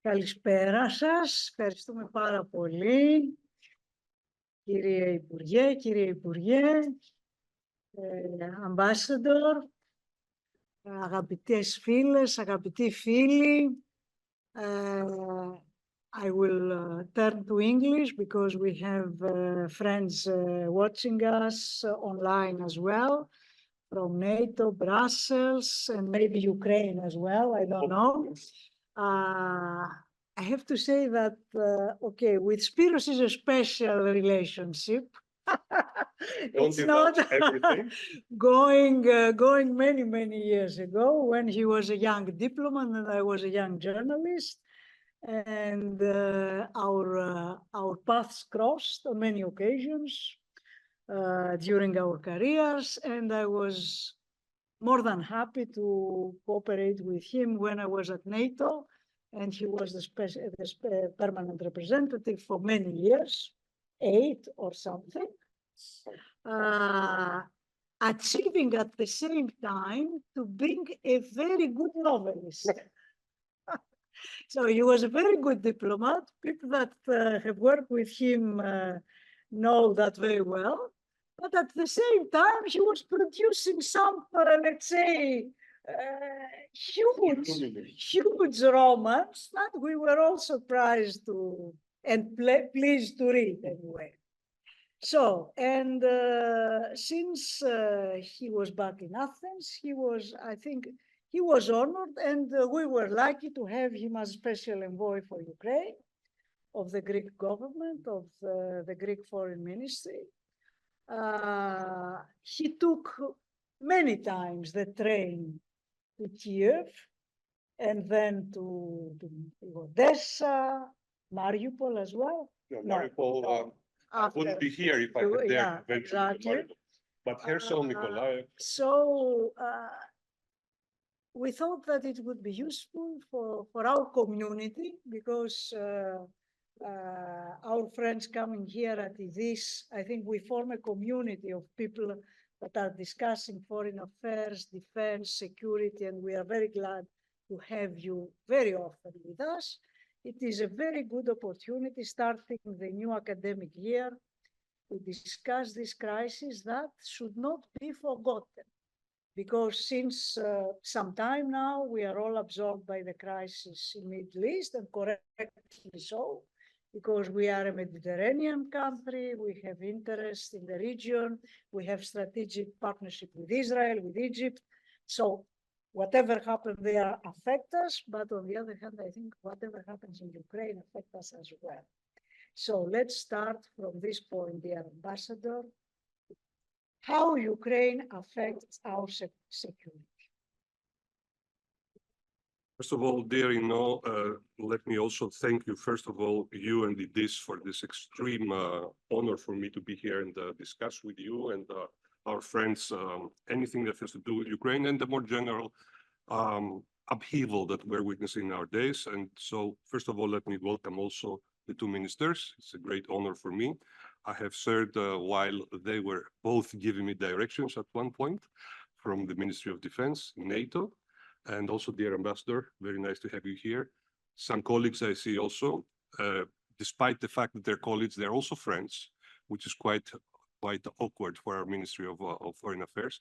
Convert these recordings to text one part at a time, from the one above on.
Καλησπέρα σας. Ευχαριστούμε πάρα πολύ. Κύριε Υπουργέ, Ambassador, αγαπητές φίλες, αγαπητοί φίλοι, I will turn to English because we have friends watching us online as well from NATO, Brussels, and maybe Ukraine as well. I don't know. I have to say that, okay, with Spiros is a special relationship. It's not going many years ago when he was a young diplomat and I was a young journalist, and our paths crossed on many occasions during our careers, and I was more than happy to cooperate with him when I was at NATO, and he was the permanent representative for many years, 8 or something, achieving at the same time to being a very good novelist. So he was a very good diplomat. People that have worked with him know that very well. But at the same time, he was producing some, let's say, huge romance that we were all surprised to and pleased to read anyway. So, and since he was back in Athens, I think, he was honored, and we were lucky to have him as special envoy for Ukraine of the Greek government, of the Greek Foreign Ministry. He took many times the train to Kiev and then to Odessa, Mariupol as well. Yeah, Mariupol wouldn't be here if I had dared to venture to Mariupol. But Kherson, Mykolaiv. So we thought that it would be useful for our community because our friends coming here at this, I think we form a community of people that are discussing foreign affairs, defense, security, and we are very glad to have you very often with us. It is a very good opportunity starting the new academic year to discuss this crisis that should not be forgotten. Because since some time now, we are all absorbed by the crisis in the Middle East, and correctly so, because we are a Mediterranean country, we have interest in the region, we have strategic partnership with Israel, with Egypt. So whatever happens there affects us, but on the other hand, I think whatever happens in Ukraine affects us as well. So let's start from this point, dear Ambassador. How Ukraine affects our security. First of all, dear let me also thank you, first of all, you and this for this extreme honor for me to be here and discuss with you and our friends anything that has to do with Ukraine and the more general upheaval that we're witnessing nowadays. And so, first of all, let me welcome also the two ministers. It's a great honor for me. I have served while they were both giving me directions at one point from the Ministry of Defense, NATO, and also dear Ambassador, very nice to have you here. Some colleagues I see also, despite the fact that they're colleagues, they're also friends, which is quite awkward for our Ministry of Foreign Affairs.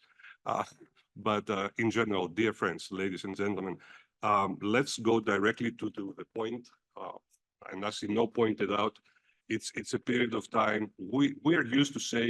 But in general, dear friends, ladies and gentlemen, let's go directly to the point. And as Ino pointed out, it's a period of time we are used to say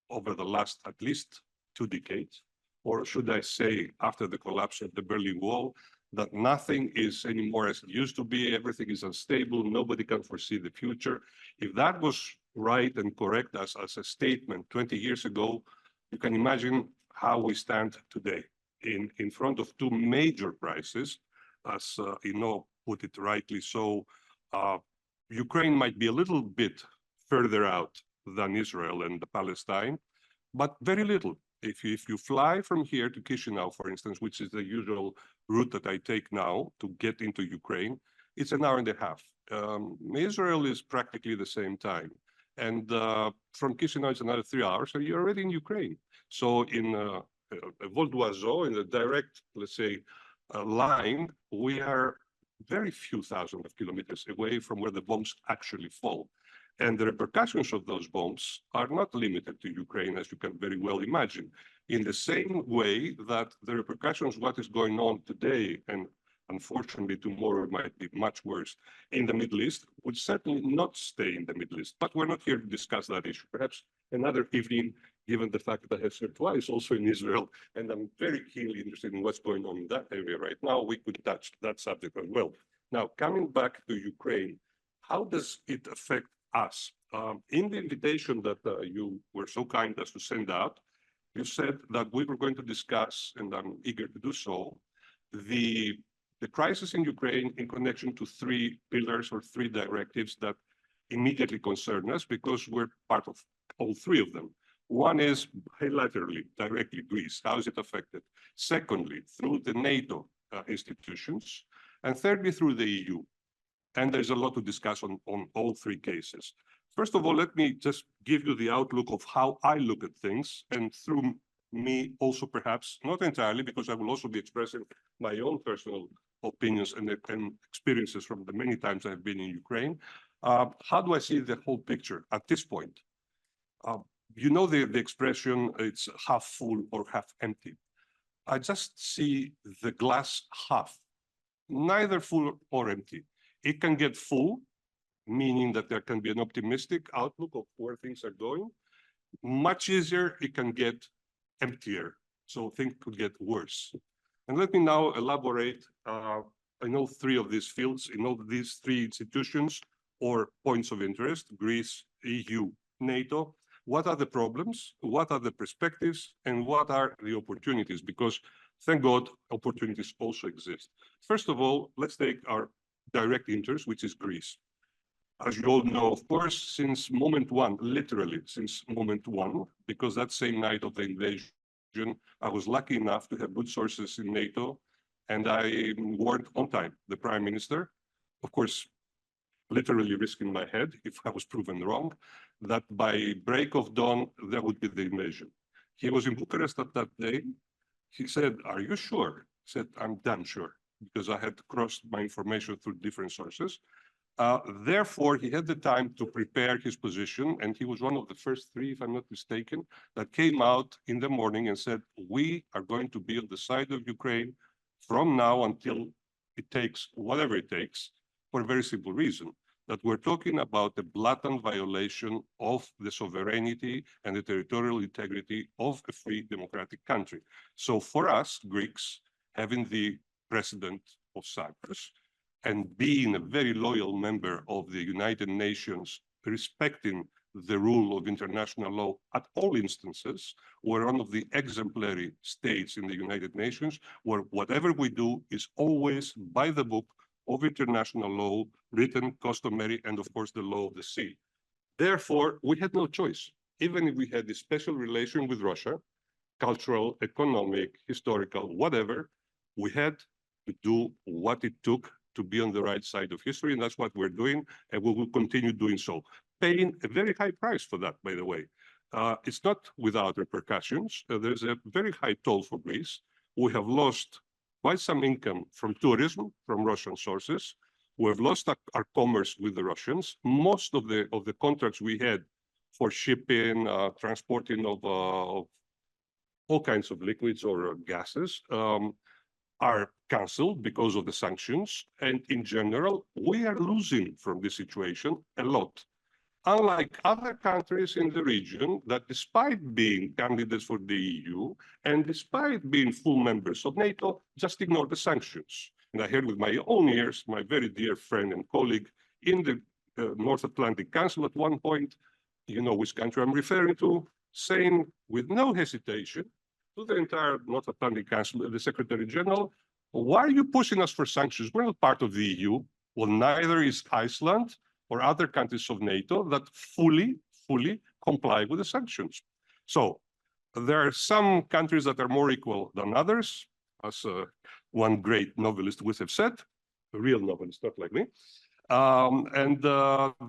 over the last at least 2 decades, or should I say after the collapse of the Berlin Wall, that nothing is anymore as it used to be, everything is unstable, nobody can foresee the future. If that was right and correct as a statement 20 years ago, you can imagine how we stand today in front of 2 major crises, as Ino put it rightly so. Ukraine might be a little bit further out than Israel and Palestine, but very little. If you fly from here to Chisinau, for instance, which is the usual route that I take now to get into Ukraine, it's an hour and a half. Israel is practically the same time. And from Chisinau, it's another 3 hours, so you're already in Ukraine. So in vol d'oiseau, in the direct, let's say, line, we are very few thousands of kilometers away from where the bombs actually fall. And the repercussions of those bombs are not limited to Ukraine, as you can very well imagine, in the same way that the repercussions, what is going on today, and unfortunately tomorrow might be much worse, in the Middle East, would certainly not stay in the Middle East. But we're not here to discuss that issue. Perhaps another evening, given the fact that I have served twice also in Israel, and I'm very keenly interested in what's going on in that area right now, we could touch that subject as well. Now, coming back to Ukraine, how does it affect us? In the invitation that you were so kind as to send out, you said that we were going to discuss, and I'm eager to do so, the crisis in Ukraine in connection to three pillars or three directives that immediately concern us because we're part of all three of them. One is bilaterally, directly Greece. How is it affected? Secondly, through the NATO institutions. And thirdly, through the EU. And there's a lot to discuss on all three cases. First of all, let me just give you the outlook of how I look at things, and through me also perhaps, not entirely, because I will also be expressing my own personal opinions and experiences from the many times I've been in Ukraine. How do I see the whole picture at this point? You know the expression, it's half full or half empty. I just see the glass half, neither full or empty. It can get full, meaning that there can be an optimistic outlook of where things are going. Much easier, it can get emptier, so things could get worse. And let me now elaborate in all three of these fields, in all these three institutions or points of interest, Greece, EU, NATO. What are the problems, what are the perspectives, and what are the opportunities? Because, thank God, opportunities also exist. First of all, let's take our direct interest, which is Greece. As you all know, of course, since moment one, literally since moment one, because that same night of the invasion, I was lucky enough to have good sources in NATO, and I warned on time the Prime Minister, of course, literally risking my head if I was proven wrong, that by break of dawn, there would be the invasion. He was in Bucharest at that day. He said, "Are you sure?" I said, "I'm damn sure," because I had crossed my information through different sources. Therefore, he had the time to prepare his position, and he was one of the first three, if I'm not mistaken, that came out in the morning and said, "We are going to be on the side of Ukraine from now until it takes whatever it takes," for a very simple reason, that we're talking about a blatant violation of the sovereignty and the territorial integrity of a free democratic country. So for us, Greeks, having the president of Cyprus, and being a very loyal member of the United Nations, respecting the rule of international law at all instances, we're one of the exemplary states in the United Nations, where whatever we do is always by the book of international law, written, customary, and of course the law of the sea. Therefore, we had no choice. Even if we had this special relation with Russia, cultural, economic, historical, whatever, we had to do what it took to be on the right side of history, and that's what we're doing, and we will continue doing so, paying a very high price for that, by the way. It's not without repercussions. There's a very high toll for Greece. We have lost quite some income from tourism, from Russian sources. We have lost our commerce with the Russians. Most of the contracts we had for shipping, transporting of all kinds of liquids or gases, are cancelled because of the sanctions. And in general, we are losing from this situation a lot. Unlike other countries in the region that, despite being candidates for the EU and despite being full members of NATO, just ignore the sanctions. And I heard with my own ears, my very dear friend and colleague in the North Atlantic Council at one point, you know which country I'm referring to, saying with no hesitation, to the entire North Atlantic Council, the Secretary General, "Why are you pushing us for sanctions? We're not part of the EU." Well, neither is Iceland or other countries of NATO that fully comply with the sanctions. So there are some countries that are more equal than others, as one great novelist would have said, a real novelist, not like me.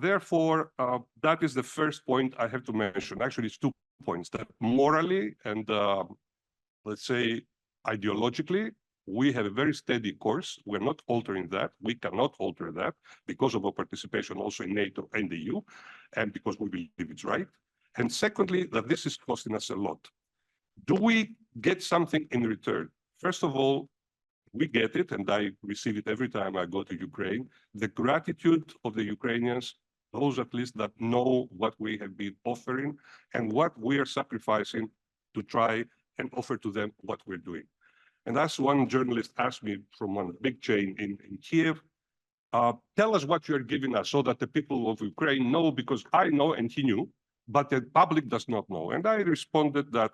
Therefore, that is the first point I have to mention. Actually, it's 2 points, that morally and let's say ideologically, We have a very steady course. We're not altering that. We cannot alter that because of our participation also in NATO and the EU, and because we believe it's right. And secondly, that this is costing us a lot. Do we get something in return? First of all, we get it, and I receive it every time I go to Ukraine, the gratitude of the Ukrainians, those at least that know what we have been offering and what we are sacrificing to try and offer to them what we're doing. And as one journalist asked me from one big chain in Kiev, tell us what you're giving us so that the people of Ukraine know, because I know and he knew, but the public does not know. And I responded that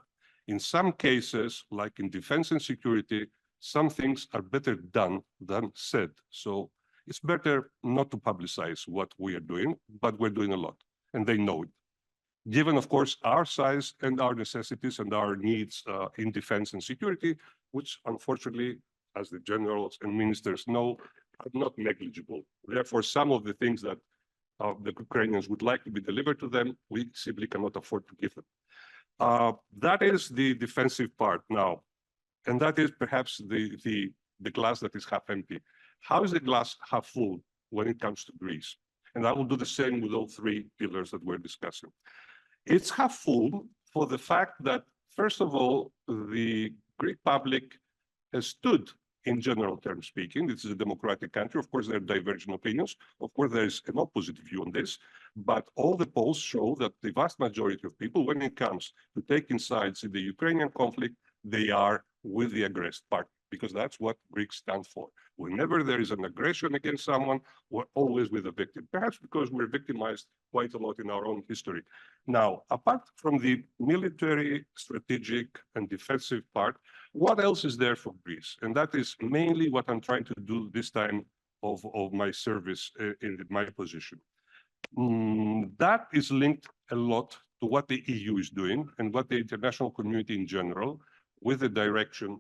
in some cases, like in defense and security, some things are better done than said. So it's better not to publicize what we are doing, but we're doing a lot, and they know it. Given, of course, our size and our necessities and our needs in defense and security, which unfortunately, as the generals and ministers know, are not negligible. Therefore, some of the things that the Ukrainians would like to be delivered to them, we simply cannot afford to give them. That is the defensive part now. And that is perhaps the glass that is half empty. How is the glass half full when it comes to Greece? And I will do the same with all three pillars that we're discussing. It's half full for the fact that, first of all, the Greek public has stood, in general terms speaking. This is a democratic country. Of course, there are divergent opinions. Of course, there is an opposite view on this. But all the polls show that the vast majority of people, when it comes to taking sides in the Ukrainian conflict, they are with the aggressed party, because that's what Greeks stand for. Whenever there is an aggression against someone, we're always with the victim, perhaps because we're victimized quite a lot in our own history. Now, apart from the military, strategic, and defensive part, what else is there for Greece? And that is mainly what I'm trying to do this time of my service in my position. That is linked a lot to what the EU is doing and what the international community in general, with the direction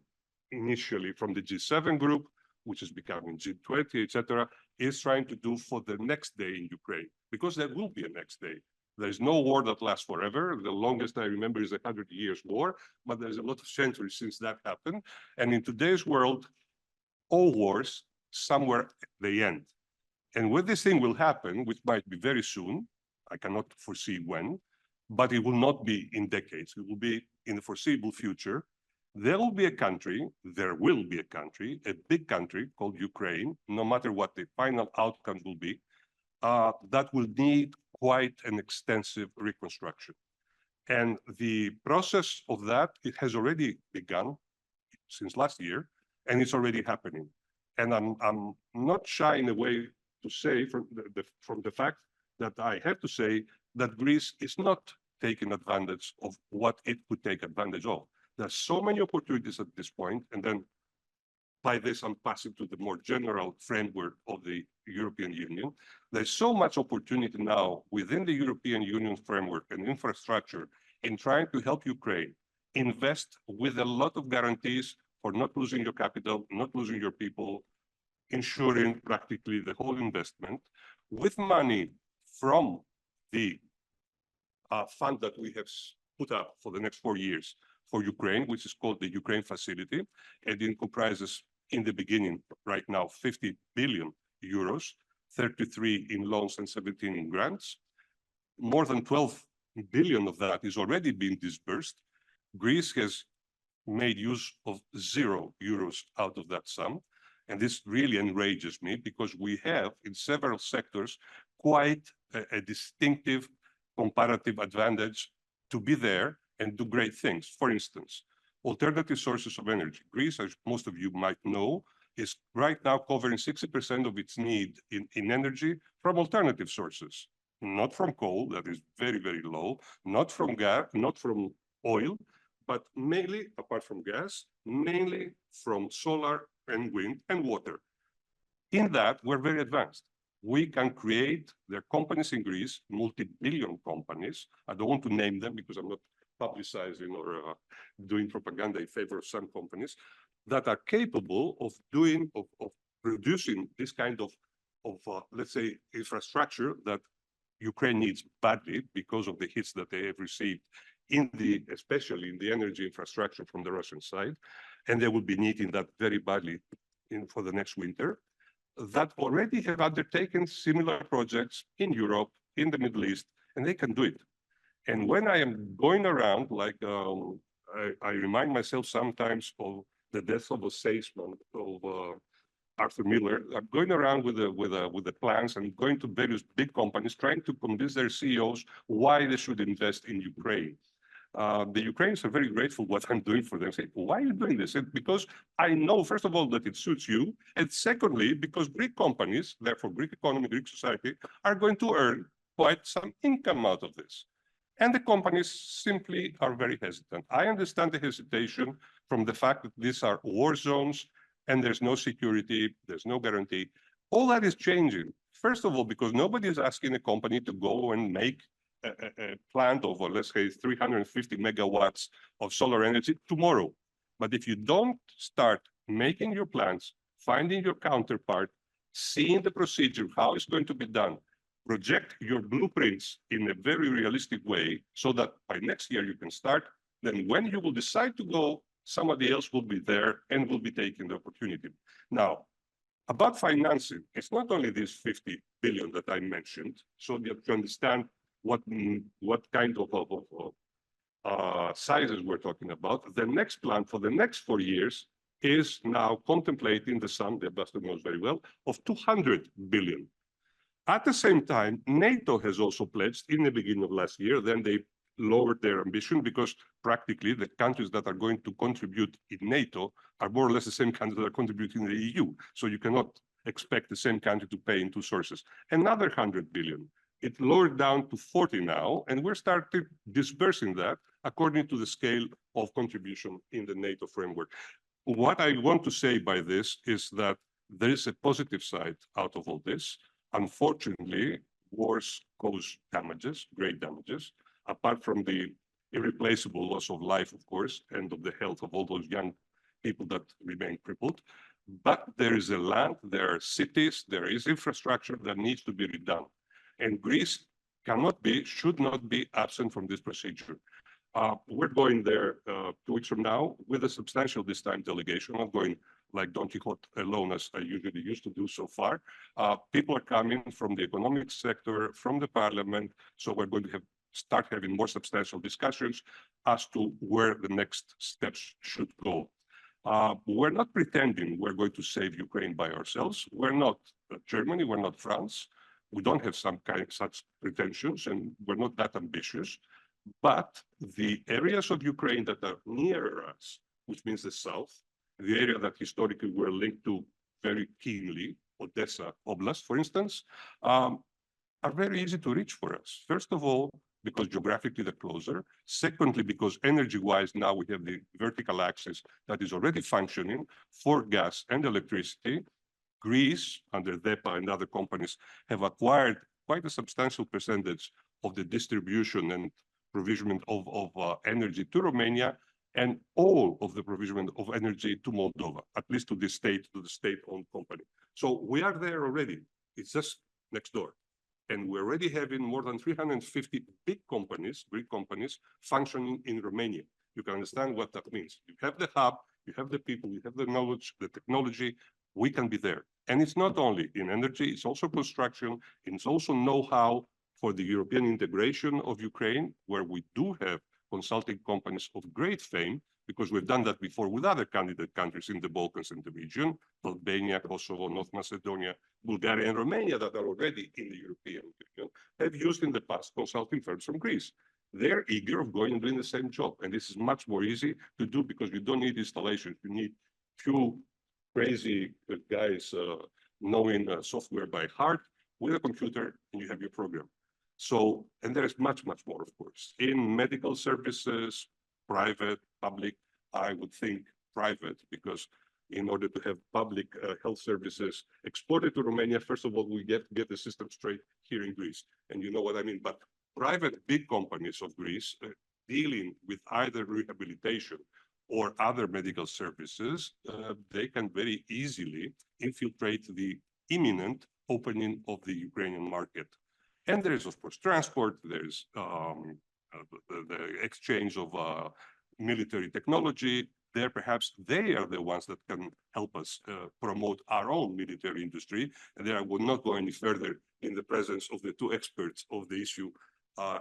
initially from the G7 group, which is becoming G20, etc., is trying to do for the next day in Ukraine, because there will be a next day. There's no war that lasts forever. The longest I remember is 100 years war, but there's a lot of centuries since that happened. And in today's world, all wars, somewhere they end. And when this thing will happen, which might be very soon, I cannot foresee when, but it will not be in decades. It will be in the foreseeable future. There will be a country, a big country called Ukraine, no matter what the final outcome will be, that will need quite an extensive reconstruction. And the process of that, it has already begun since last year, and it's already happening. And I'm not shying away to say from the fact that I have to say that Greece is not taking advantage of what it could take advantage of. There's so many opportunities at this point, and then by this I'm passing to the more general framework of the European Union. There's so much opportunity now within the European Union framework and infrastructure in trying to help Ukraine invest with a lot of guarantees for not losing your capital, not losing your people, ensuring practically the whole investment with money from the fund that we have put up for the next 4 years for Ukraine, which is called the Ukraine Facility, and it comprises, in the beginning, right now, 50 billion euros, 33 in loans and 17 in grants. More than 12 billion of that is already being disbursed. Greece has made use of €0 out of that sum. And this really enrages me, because we have, in several sectors, quite a distinctive comparative advantage to be there and do great things. For instance, alternative sources of energy. Greece, as most of you might know, is right now covering 60% of its need in energy from alternative sources, not from coal, that is very, very low, not from gas, not from oil, but mainly, apart from gas, mainly from solar and wind and water. In that, we're very advanced. We can create, there are companies in Greece, multi-billion companies. I don't want to name them because I'm not publicizing or doing propaganda in favor of some companies that are capable of producing this kind of let's say, infrastructure that Ukraine needs badly because of the hits that they have received especially in the energy infrastructure from the Russian side. and they will be needing that very badly for the next winter, that already have undertaken similar projects in Europe, in the Middle East, and they can do it. And when I am going around, like I remind myself sometimes of the death of a salesman of Arthur Miller. I'm going around with the plans and going to various big companies, trying to convince their CEOs why they should invest in Ukraine. The Ukrainians are very grateful what I'm doing for them. Say, why are you doing this? And because I know, first of all, that it suits you, and secondly, because Greek companies, therefore Greek economy, Greek society, are going to earn quite some income out of this. And the companies simply are very hesitant. I understand the hesitation from the fact that these are war zones and there's no security, there's no guarantee. All that is changing. First of all, because nobody is asking a company to go and make a plant of, let's say, 350 megawatts of solar energy tomorrow. But if you don't start making your plans, finding your counterpart, seeing the procedure, how it's going to be done, project your blueprints in a very realistic way so that by next year you can start, then when you will decide to go, somebody else will be there and will be taking the opportunity. Now, about financing, it's not only this 50 billion that I mentioned, so you have to understand what kind of sizes we're talking about. The next plan for the next 4 years is now contemplating the sum, the ambassador knows very well, of 200 billion. At the same time, NATO has also pledged in the beginning of last year, then they lowered their ambition because practically the countries that are going to contribute in NATO are more or less the same countries that are contributing in the EU. So you cannot expect the same country to pay in two sources. Another 100 billion. It lowered down to 40 now, and we're starting dispersing that according to the scale of contribution in the NATO framework. What I want to say by this is that there is a positive side out of all this. Unfortunately, wars cause damages, great damages, apart from the irreplaceable loss of life, of course, and of the health of all those young people that remain crippled. But there is a land, there are cities, there is infrastructure that needs to be redone. And Greece cannot be, should not be absent from this procedure. We're going there 2 weeks from now with a substantial this time delegation. I'm not going like Don Quixote alone as I usually used to do so far. People are coming from the economic sector, from the parliament. So we're going to start having more substantial discussions as to where the next steps should go. We're not pretending we're going to save Ukraine by ourselves. We're not Germany, we're not France. We don't have such pretensions, and we're not that ambitious. But the areas of Ukraine that are nearer us, which means the south, the area that historically we're linked to very keenly, Odessa Oblast, for instance, are very easy to reach for us. First of all, because geographically they're closer. Secondly, because energy-wise, now we have the vertical axis that is already functioning for gas and electricity. Greece, under DEPA and other companies, have acquired quite a substantial percentage of the distribution and provision of energy to Romania, and all of the provision of energy to Moldova, at least to the state-owned company. So we are there already. It's just next door. And we're already having more than 350 big companies, Greek companies, functioning in Romania. You can understand what that means. You have the hub, you have the people, you have the knowledge, the technology, we can be there. And it's not only in energy, it's also construction, it's also know-how for the European integration of Ukraine, where we do have consulting companies of great fame, because we've done that before with other candidate countries in the Balkans and the region, Albania, Kosovo, North Macedonia, Bulgaria, and Romania that are already in the European Union, have used in the past consulting firms from Greece. They're eager of going and doing the same job. And this is much more easy to do because you don't need installation. You need few crazy guys knowing software by heart with a computer, and you have your program. So, and there is much, much more, of course. In medical services, private, public, I would think private, because in order to have public health services exported to Romania, first of all, we get the system straight here in Greece. And you know what I mean. But private big companies of Greece dealing with either rehabilitation or other medical services, they can very easily infiltrate the imminent opening of the Ukrainian market. And there is, of course, transport, there's the exchange of military technology, perhaps they are the ones that can help us promote our own military industry. And there I will not go any further in the presence of the two experts of the issue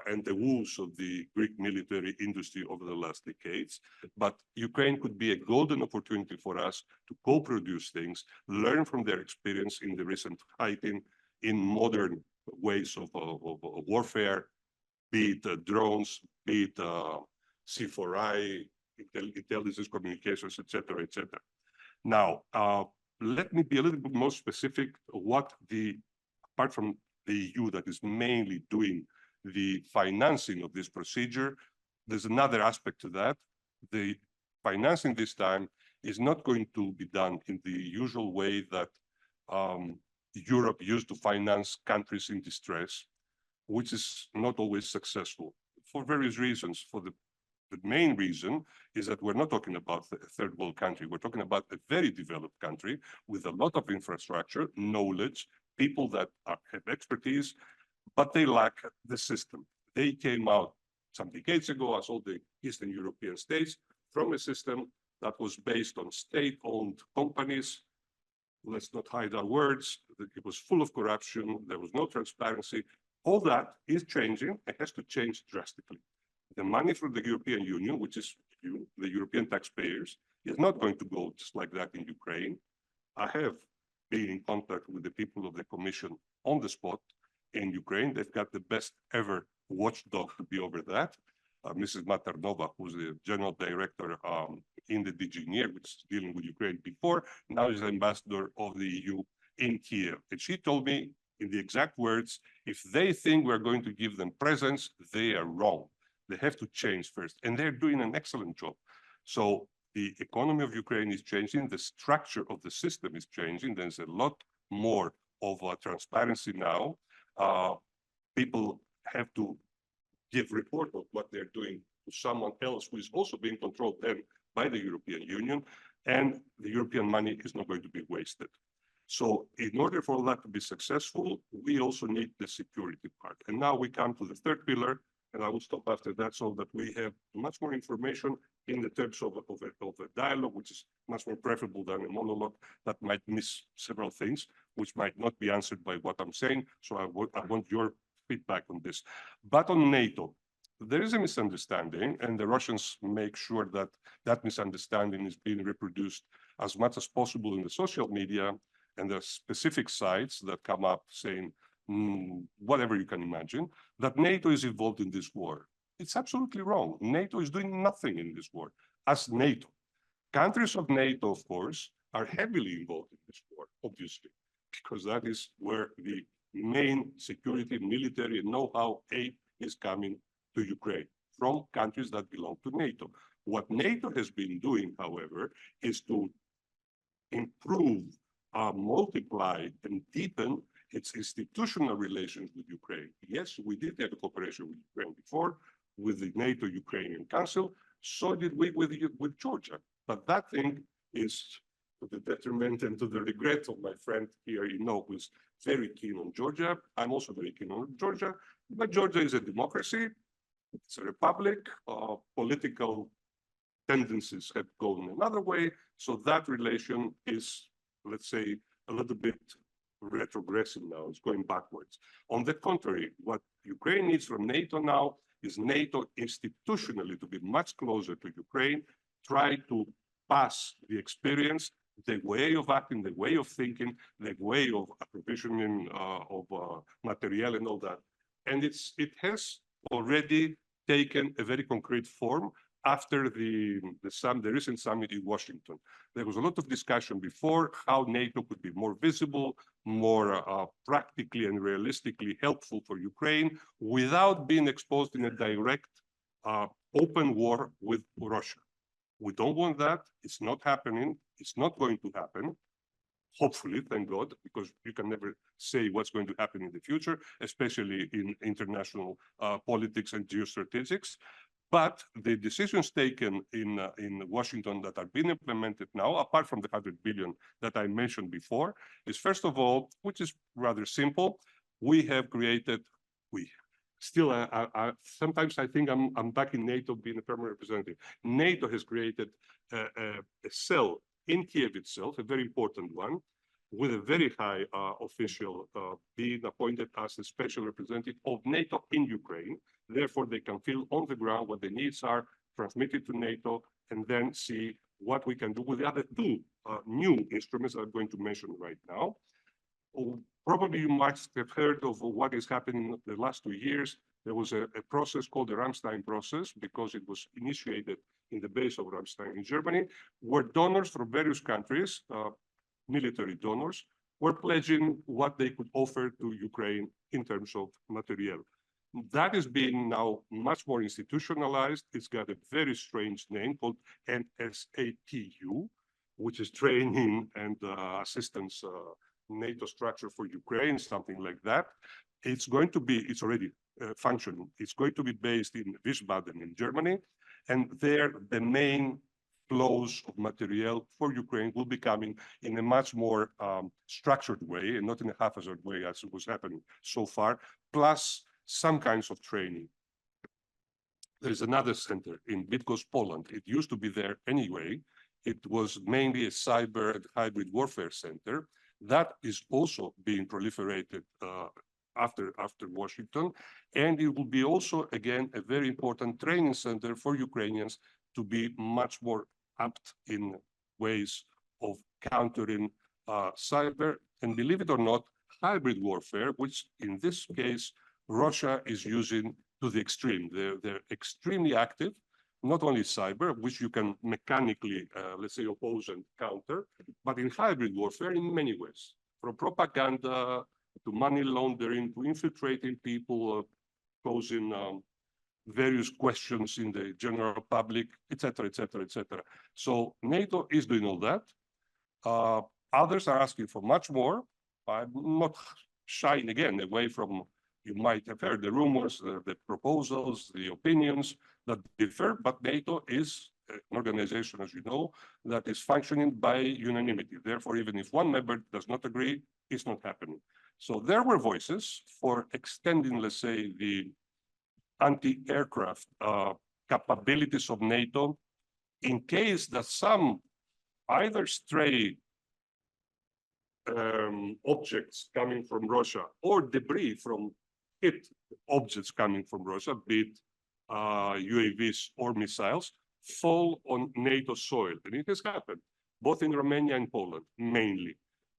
and the woes of the Greek military industry over the last decades. But Ukraine could be a golden opportunity for us to co-produce things, learn from their experience in the recent fighting in modern ways of warfare, be it drones, be it C4I, intelligence communications, etc., etc. Now, let me be a little bit more specific what apart from the EU that is mainly doing the financing of this procedure, there's another aspect to that. The financing this time is not going to be done in the usual way that Europe used to finance countries in distress, which is not always successful for various reasons. The main reason is that we're not talking about a third world country. We're talking about a very developed country with a lot of infrastructure, knowledge, people that have expertise, but they lack the system. They came out some decades ago, as all the Eastern European states, from a system that was based on state-owned companies. Let's not hide our words. It was full of corruption. There was no transparency. All that is changing. It has to change drastically. The money from the European Union, which is the European taxpayers, is not going to go just like that in Ukraine. I have been in contact with the people of the Commission on the spot in Ukraine. They've got the best ever watchdog to be over that. Mrs. Matarnova, who's the general director in the DG NIR, which is dealing with Ukraine before, now is the ambassador of the EU in Kiev. And she told me in the exact words, if they think we're going to give them presents, they are wrong. They have to change first. And they're doing an excellent job. So the economy of Ukraine is changing. The structure of the system is changing. There's a lot more of transparency now. People have to give report of what they're doing to someone else who is also being controlled then by the European Union, and the European money is not going to be wasted. So in order for that to be successful, we also need the security part. And now we come to the third pillar, and I will stop after that so that we have much more information in the terms of a dialogue, which is much more preferable than a monologue that might miss several things, which might not be answered by what I'm saying. So I want your feedback on this. But on NATO, there is a misunderstanding, and the Russians make sure that that misunderstanding is being reproduced as much as possible in the social media, and there are specific sites that come up saying, whatever you can imagine, that NATO is involved in this war. It's absolutely wrong. NATO is doing nothing in this war. As NATO, countries of NATO, of course, are heavily involved in this war, obviously, because that is where the main security, military, and know-how aid is coming to Ukraine from countries that belong to NATO. What NATO has been doing, however, is to improve, multiply, and deepen its institutional relations with Ukraine. Yes, we did have a cooperation with Ukraine before, with the NATO-Ukrainian Council. So did we with Georgia. But that thing is to the detriment and to the regret of my friend here, who's very keen on Georgia. I'm also very keen on Georgia. But Georgia is a democracy. It's a republic. Political tendencies have gone another way. So that relation is, let's say, a little bit retrogressive now. It's going backwards. On the contrary, what Ukraine needs from NATO now is NATO institutionally to be much closer to Ukraine, try to pass the experience, the way of acting, the way of thinking, the way of provisioning of material and all that. And it has already taken a very concrete form after the recent summit in Washington. There was a lot of discussion before how NATO could be more visible, more practically and realistically helpful for Ukraine without being exposed in a direct open war with Russia. We don't want that. It's not happening. It's not going to happen. Hopefully, thank God, because you can never say what's going to happen in the future, especially in international politics and geostrategics. But the decisions taken in Washington that are being implemented now, apart from the 100 billion that I mentioned before, is first of all, which is rather simple, still, sometimes I think I'm back in NATO being a permanent representative. NATO has created a cell in Kiev itself, a very important one, with a very high official being appointed as the special representative of NATO in Ukraine. Therefore, they can feel on the ground what the needs are, transmit it to NATO, and then see what we can do with the other two new instruments I'm going to mention right now. Probably you might have heard of what is happening the last 2 years. There was a process called the Ramstein process, because it was initiated in the base of Ramstein in Germany, where donors from various countries, military donors, were pledging what they could offer to Ukraine in terms of materiel. That is being now much more institutionalized. It's got a very strange name called NSATU, which is Training and Assistance NATO Structure for Ukraine, something like that. It's going to be, it's already functioning. It's going to be based in Wiesbaden in Germany. And there, the main flows of material for Ukraine will be coming in a much more structured way, and not in a haphazard way as it was happening so far, plus some kinds of training. There's another center in Bydgoszcz, Poland. It used to be there anyway. It was mainly a cyber and hybrid warfare center. That is also being proliferated after Washington. And it will be also, again, a very important training center for Ukrainians to be much more apt in ways of countering cyber. And believe it or not, hybrid warfare, which in this case, Russia is using to the extreme. They're extremely active, not only cyber, which you can mechanically, let's say, oppose and counter, but in hybrid warfare in many ways, from propaganda to money laundering, to infiltrating people, posing various questions in the general public, etc., etc., etc. So NATO is doing all that. Others are asking for much more. I'm not shying again away from, you might have heard the rumors, the proposals, the opinions that differ, but NATO is an organization, as you know, that is functioning by unanimity. Therefore, even if one member does not agree, it's not happening. So there were voices for extending, let's say, the anti-aircraft capabilities of NATO in case that some either stray objects coming from Russia or debris from hit objects coming from Russia, be it UAVs or missiles, fall on NATO soil. And it has happened, both in Romania and Poland, mainly.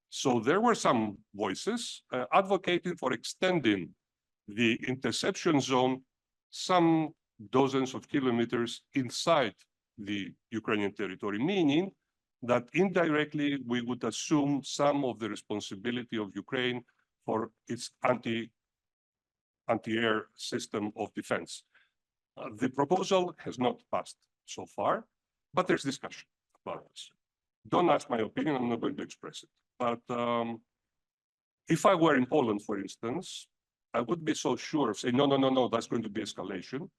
So there were some voices advocating for extending the interception zone some dozens of kilometers inside the Ukrainian territory, meaning that indirectly we would assume some of the responsibility of Ukraine for its anti-air system of defense. The proposal has not passed so far, but there's discussion about this. Don't ask my opinion, I'm not going to express it. But if I were in Poland, for instance, I would be so sure of saying, no, that's going to be escalation,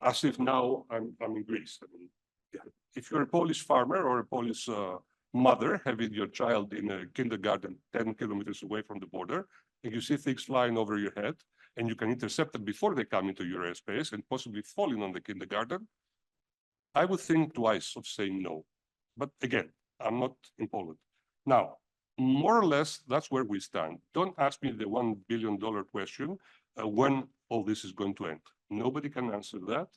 as if now I'm in Greece. I mean, yeah. If you're a Polish farmer or a Polish mother having your child in a kindergarten 10 kilometers away from the border, and you see things flying over your head, and you can intercept them before they come into your airspace and possibly falling on the kindergarten, I would think twice of saying no. But again, I'm not in Poland. Now, more or less, that's where we stand. Don't ask me the $1 billion question, when all this is going to end. Nobody can answer that,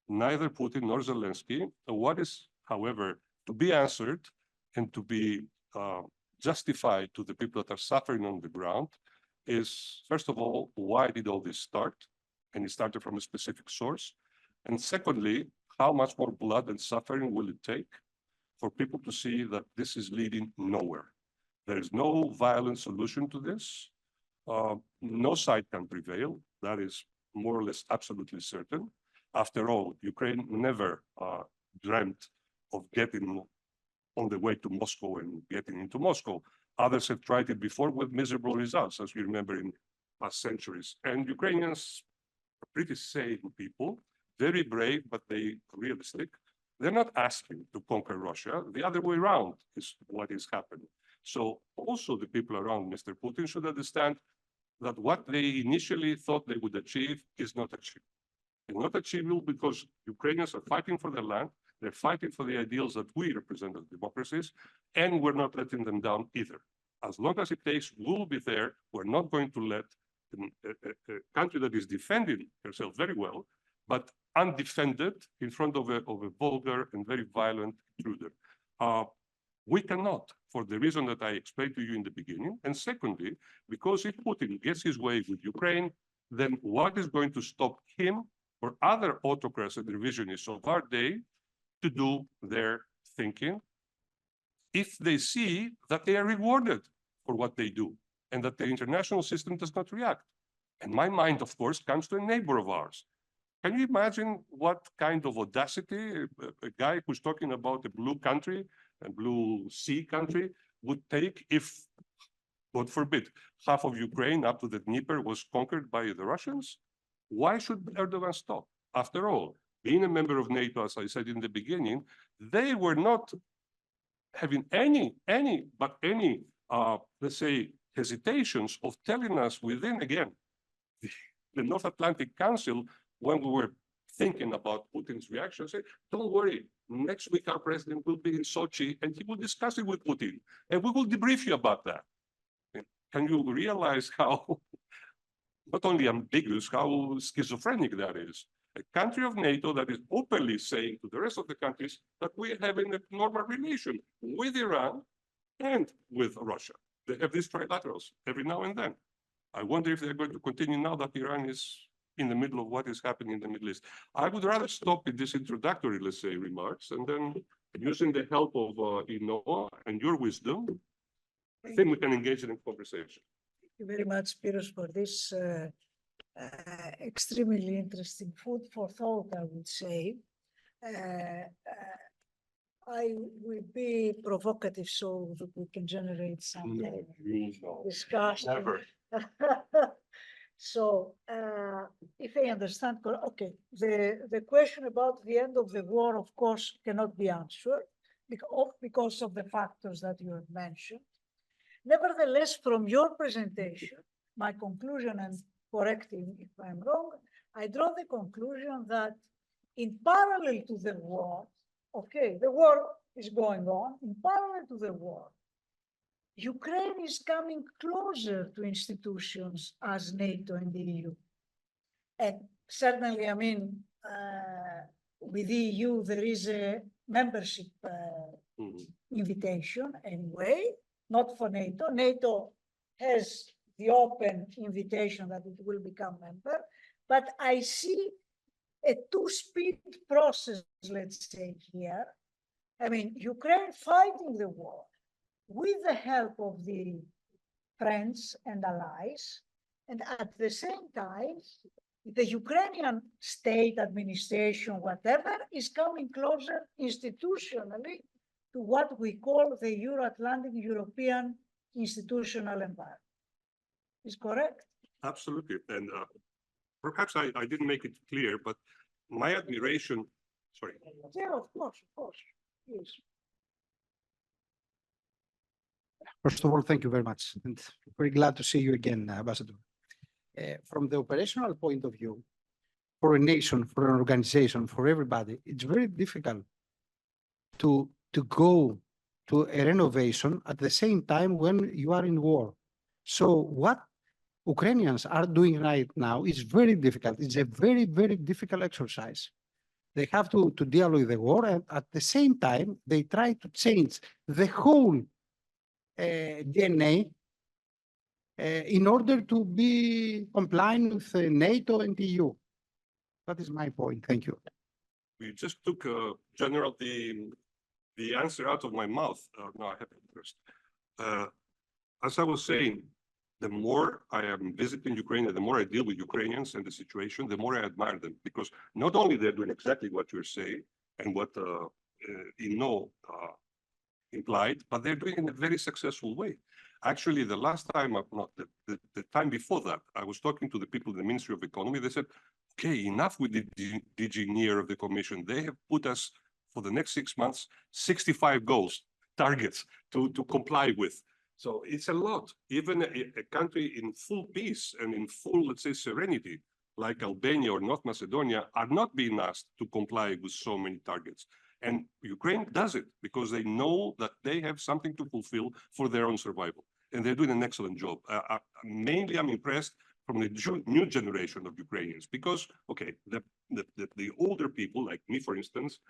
neither Putin nor Zelensky. What is, however, to be answered and to be justified to the people that are suffering on the ground is, first of all, why did all this start? And it started from a specific source. And secondly, how much more blood and suffering will it take for people to see that this is leading nowhere? There is no violent solution to this. No side can prevail. That is more or less absolutely certain. After all, Ukraine never dreamt of getting on the way to Moscow and getting into Moscow. Others have tried it before with miserable results, as we remember in past centuries. And Ukrainians are pretty sane people, very brave, but they realistic. They're not asking to conquer Russia. The other way around is what is happening. So also the people around Mr. Putin should understand that what they initially thought they would achieve is not achieved. It's not achievable because Ukrainians are fighting for their land, they're fighting for the ideals that we represent as democracies, and we're not letting them down either. As long as it takes, we'll be there. We're not going to let a country that is defending herself very well, but undefended in front of a vulgar and very violent intruder. We cannot, for the reason that I explained to you in the beginning. And secondly, because if Putin gets his way with Ukraine, then what is going to stop him or other autocrats and revisionists of our day to do their thinking if they see that they are rewarded for what they do and that the international system does not react? And my mind, of course, comes to a neighbor of ours. Can you imagine what kind of audacity a guy who's talking about a blue country, a blue sea country, would take if, God forbid, half of Ukraine up to the Dnieper was conquered by the Russians? Why should Erdogan stop? After all, being a member of NATO, as I said in the beginning, they were not having any, let's say, hesitations of telling us within, again, the North Atlantic Council, when we were thinking about Putin's reaction, say, don't worry, next week our president will be in Sochi and he will discuss it with Putin, and we will debrief you about that. Can you realize how, not only ambiguous, how schizophrenic that is? A country of NATO that is openly saying to the rest of the countries that we are having a normal relation with Iran and with Russia. They have these trilaterals every now and then. I wonder if they're going to continue now that Iran is in the middle of what is happening in the Middle East. I would rather stop with this introductory, let's say, remarks, and then using the help of Inoa and your wisdom, I think we can engage in a conversation. Thank you very much, Spiros, for this extremely interesting food for thought, I would say. I will be provocative so that we can generate some discussion. Never. So, if I understand, okay, the question about the end of the war, of course, cannot be answered because of the factors that you have mentioned. Nevertheless, from your presentation, my conclusion, and correct me if I'm wrong, I draw the conclusion that in parallel to the war, okay, the war is going on, in parallel to the war, Ukraine is coming closer to institutions as NATO and the EU. And certainly, I mean, with the EU, there is a membership invitation anyway, not for NATO. NATO has the open invitation that it will become member, but I see a two-speed process, let's say here. I mean, Ukraine fighting the war with the help of the friends and allies, and at the same time, the Ukrainian state administration, whatever, is coming closer institutionally to what we call the Euro-Atlantic European institutional environment. Is correct? Absolutely. And perhaps I didn't make it clear, but my admiration, sorry. Yeah, of course, yes. First of all, thank you very much. And very glad to see you again, Ambassador. From the operational point of view, for a nation, for an organization, for everybody, it's very difficult to go to a renovation at the same time when you are in war. So what Ukrainians are doing right now is very difficult. It's a very, very difficult exercise. They have to deal with the war, and at the same time, they try to change the whole DNA in order to be compliant with NATO and EU. That is my point. Thank you. You just took, General, the answer out of my mouth. No, I have it first. As I was saying, the more I am visiting Ukraine and the more I deal with Ukrainians and the situation, the more I admire them, because not only they're doing exactly what you're saying and what implied, but they're doing it in a very successful way. Actually, the last time, not the time before that, I was talking to the people in the Ministry of Economy. They said, okay, enough with the DG NEAR of the Commission. They have put us for the next 6 months, 65 goals, targets to comply with. So it's a lot. Even a country in full peace and in full, let's say, serenity, like Albania or North Macedonia, are not being asked to comply with so many targets. And Ukraine does it because they know that they have something to fulfill for their own survival. And they're doing an excellent job. Mainly, I'm impressed from the new generation of Ukrainians because, okay, the older people, like me, for instance,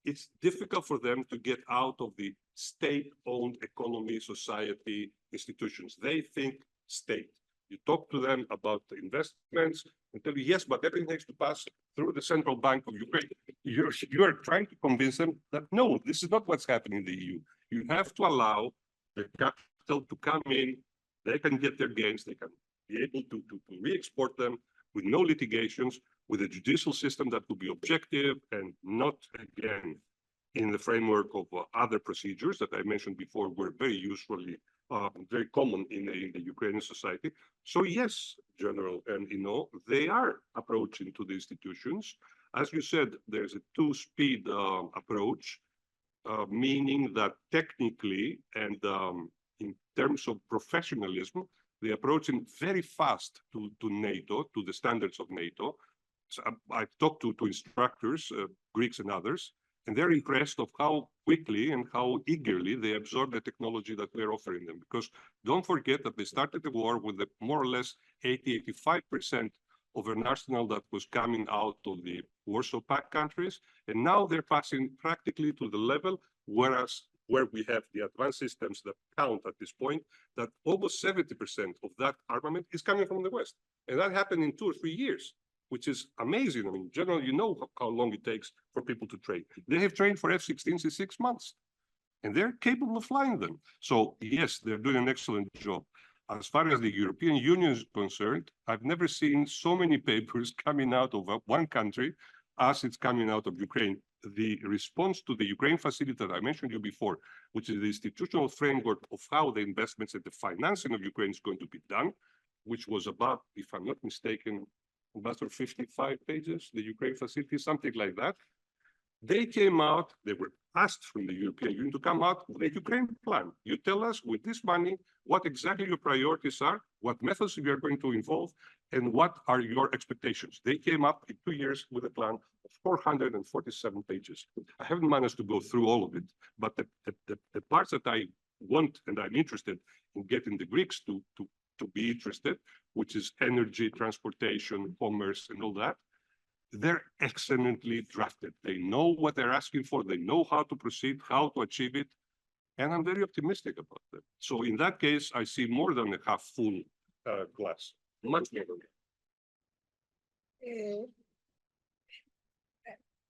it's difficult for them to get out of the state-owned economy, society, institutions. They think state. You talk to them about the investments and tell you, yes, but everything has to pass through the central bank of Ukraine. You're trying to convince them that, no, this is not what's happening in the EU. You have to allow the capital to come in. They can get their gains. They can be able to re-export them with no litigations, with a judicial system that will be objective and not, again, in the framework of other procedures that I mentioned before were very usually very common in the Ukrainian society. So yes, General, and they are approaching to the institutions. As you said, there's a two-speed approach, meaning that technically and in terms of professionalism, they're approaching very fast to NATO, to the standards of NATO. So I've talked to instructors, Greeks and others, and they're impressed of how quickly and how eagerly they absorb the technology that we're offering them. Because don't forget that they started the war with more or less 85% of an arsenal that was coming out of the Warsaw Pact countries. And now they're passing practically to the level, where we have the advanced systems that count at this point, that almost 70% of that armament is coming from the West. And that happened in 2 or 3 years, which is amazing. I mean, in general, you know how long it takes for people to train. They have trained for F-16s in 6 months, and they're capable of flying them. So yes, they're doing an excellent job. As far as the European Union is concerned, I've never seen so many papers coming out of one country as it's coming out of Ukraine. The response to the Ukraine facility that I mentioned you before, which is the institutional framework of how the investments and the financing of Ukraine is going to be done, which was about, if I'm not mistaken, about 55 pages, the Ukraine facility, something like that. They came out, they were asked from the European Union to come out with a Ukraine plan. You tell us with this money what exactly your priorities are, what methods you are going to involve, and what are your expectations. They came up in 2 years with a plan of 447 pages. I haven't managed to go through all of it, but the parts that I want and I'm interested in getting the Greeks to be interested, which is energy, transportation, commerce, and all that, they're excellently drafted. They know what they're asking for. They know how to proceed, how to achieve it. And I'm very optimistic about them. So in that case, I see more than a half full glass, much more than that.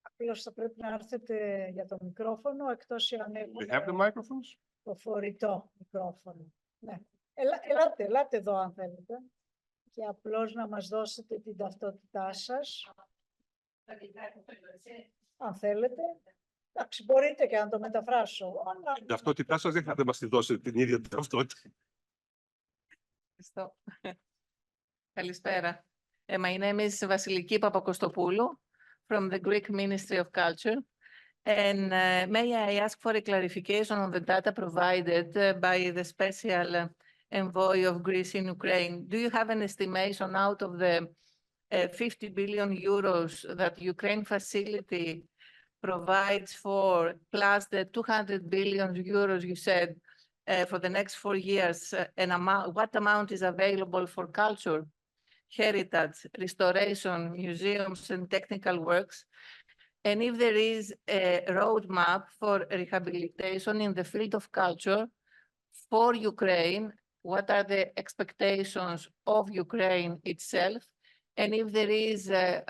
Απλώς θα πρέπει να έρθετε για το μικρόφωνο, εκτός αν We have the έχουμε microphones? το φορητό μικρόφωνο. Ναι. Ελάτε εδώ αν θέλετε και απλώς να μας δώσετε την ταυτότητά σας. Αν θέλετε. Εντάξει, μπορείτε και να το μεταφράσω. Την ταυτότητά σας δεν θα μας τη δώσετε την ίδια ταυτότητα. Ευχαριστώ. Καλησπέρα. My name is Vasiliki Papakostopoulou from the Greek Ministry of Culture. And may I ask for a clarification on the data provided by the special envoy of Greece in Ukraine? Do you have an estimation out of the 50 billion euros that Ukraine facility provides for, plus the 200 billion euros you said for the next 4 years, what amount is available for culture, heritage, restoration, museums, and technical works? And if there is a roadmap for rehabilitation in the field of culture for Ukraine, what are the expectations of Ukraine itself? And if there is a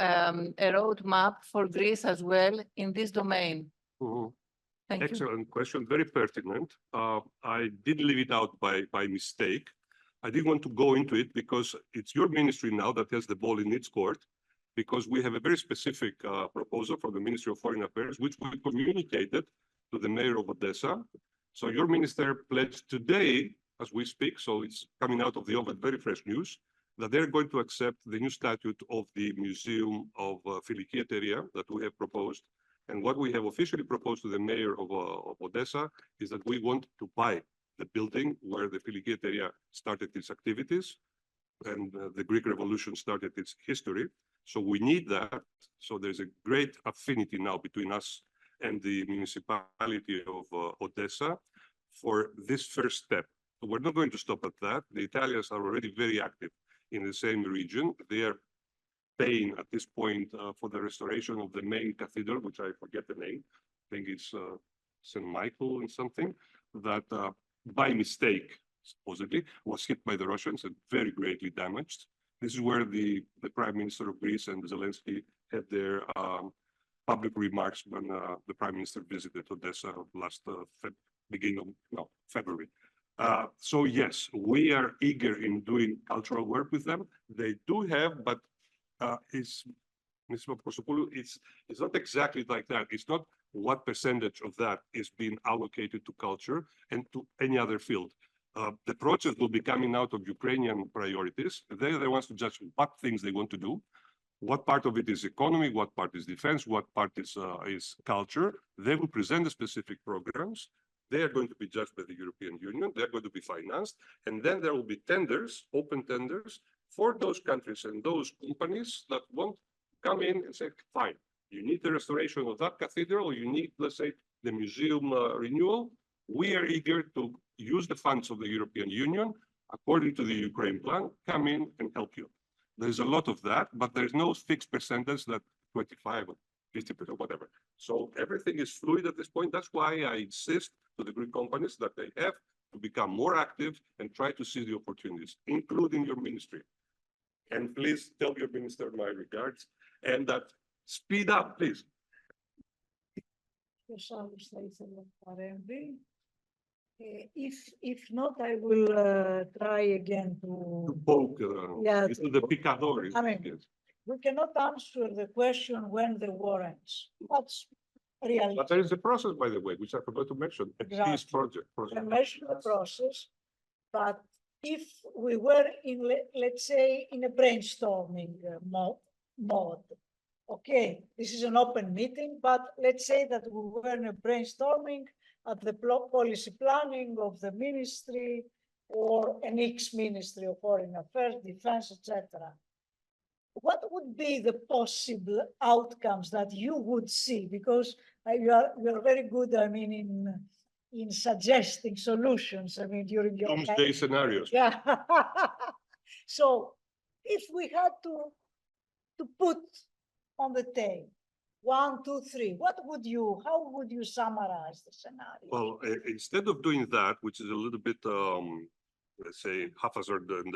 roadmap for Greece as well in this domain? Mm-hmm. Thank Excellent you. question, very pertinent. I did leave it out by mistake. I didn't want to go into it because it's your ministry now that has the ball in its court, because we have a very specific proposal from the Ministry of Foreign Affairs, which we communicated to the mayor of Odessa. So your minister pledged today, as we speak, so it's coming out of the oven, very fresh news, that they're going to accept the new statute of the Museum of Filiki Eteria that we have proposed. And what we have officially proposed to the mayor of Odessa is that we want to buy the building where the Φιλική Εταιρεία started its activities, and the Greek Revolution started its history. So we need that. So there's a great affinity now between us and the municipality of Odessa for this first step. We're not going to stop at that. The Italians are already very active in the same region. They are paying at this point for the restoration of the main cathedral, which I forget the name. I think it's St. Michael and something, that by mistake, supposedly, was hit by the Russians and very greatly damaged. This is where the Prime Minister of Greece and Zelensky had their public remarks when the Prime Minister visited Odessa last February. So yes, we are eager in doing cultural work with them. They do have, but it's not exactly like that. It's not what percentage of that is being allocated to culture and to any other field. The project will be coming out of Ukrainian priorities. They're the ones to judge what things they want to do, what part of it is economy, what part is defense, what part is culture. They will present the specific programs. They are going to be judged by the European Union. They're going to be financed. And then there will be tenders, open tenders, for those countries and those companies that want to come in and say, fine, you need the restoration of that cathedral, you need, let's say, the museum renewal. We are eager to use the funds of the European Union, according to the Ukraine plan, come in and help you. There's a lot of that, but there's no fixed percentage that 25 or 50%, whatever. So everything is fluid at this point. That's why I insist to the Greek companies that they have to become more active and try to see the opportunities, including your ministry. And please tell your minister my regards, and that speed up, please. If not, I will try again To to. poke Yeah, into the picadores. I mean, Yes. we cannot answer the question when the war ends. That's reality. But there is a process, by the way, which I forgot to mention, a peace Exactly. project. I mentioned the process, but if we were in, let's say, in a brainstorming mode, okay, this is an open meeting, but let's say that we were in a brainstorming at the policy planning of the ministry or an ex-ministry of foreign affairs, defense, etc. What would be the possible outcomes that you would see? Because you are very good, I mean, in suggesting solutions. I mean, during your Doomsday scenarios. yeah. So, if we had to put on the table 1, 2, 3, how would you summarize the scenario? Well, instead of doing that, which is a little bit, let's say, haphazard and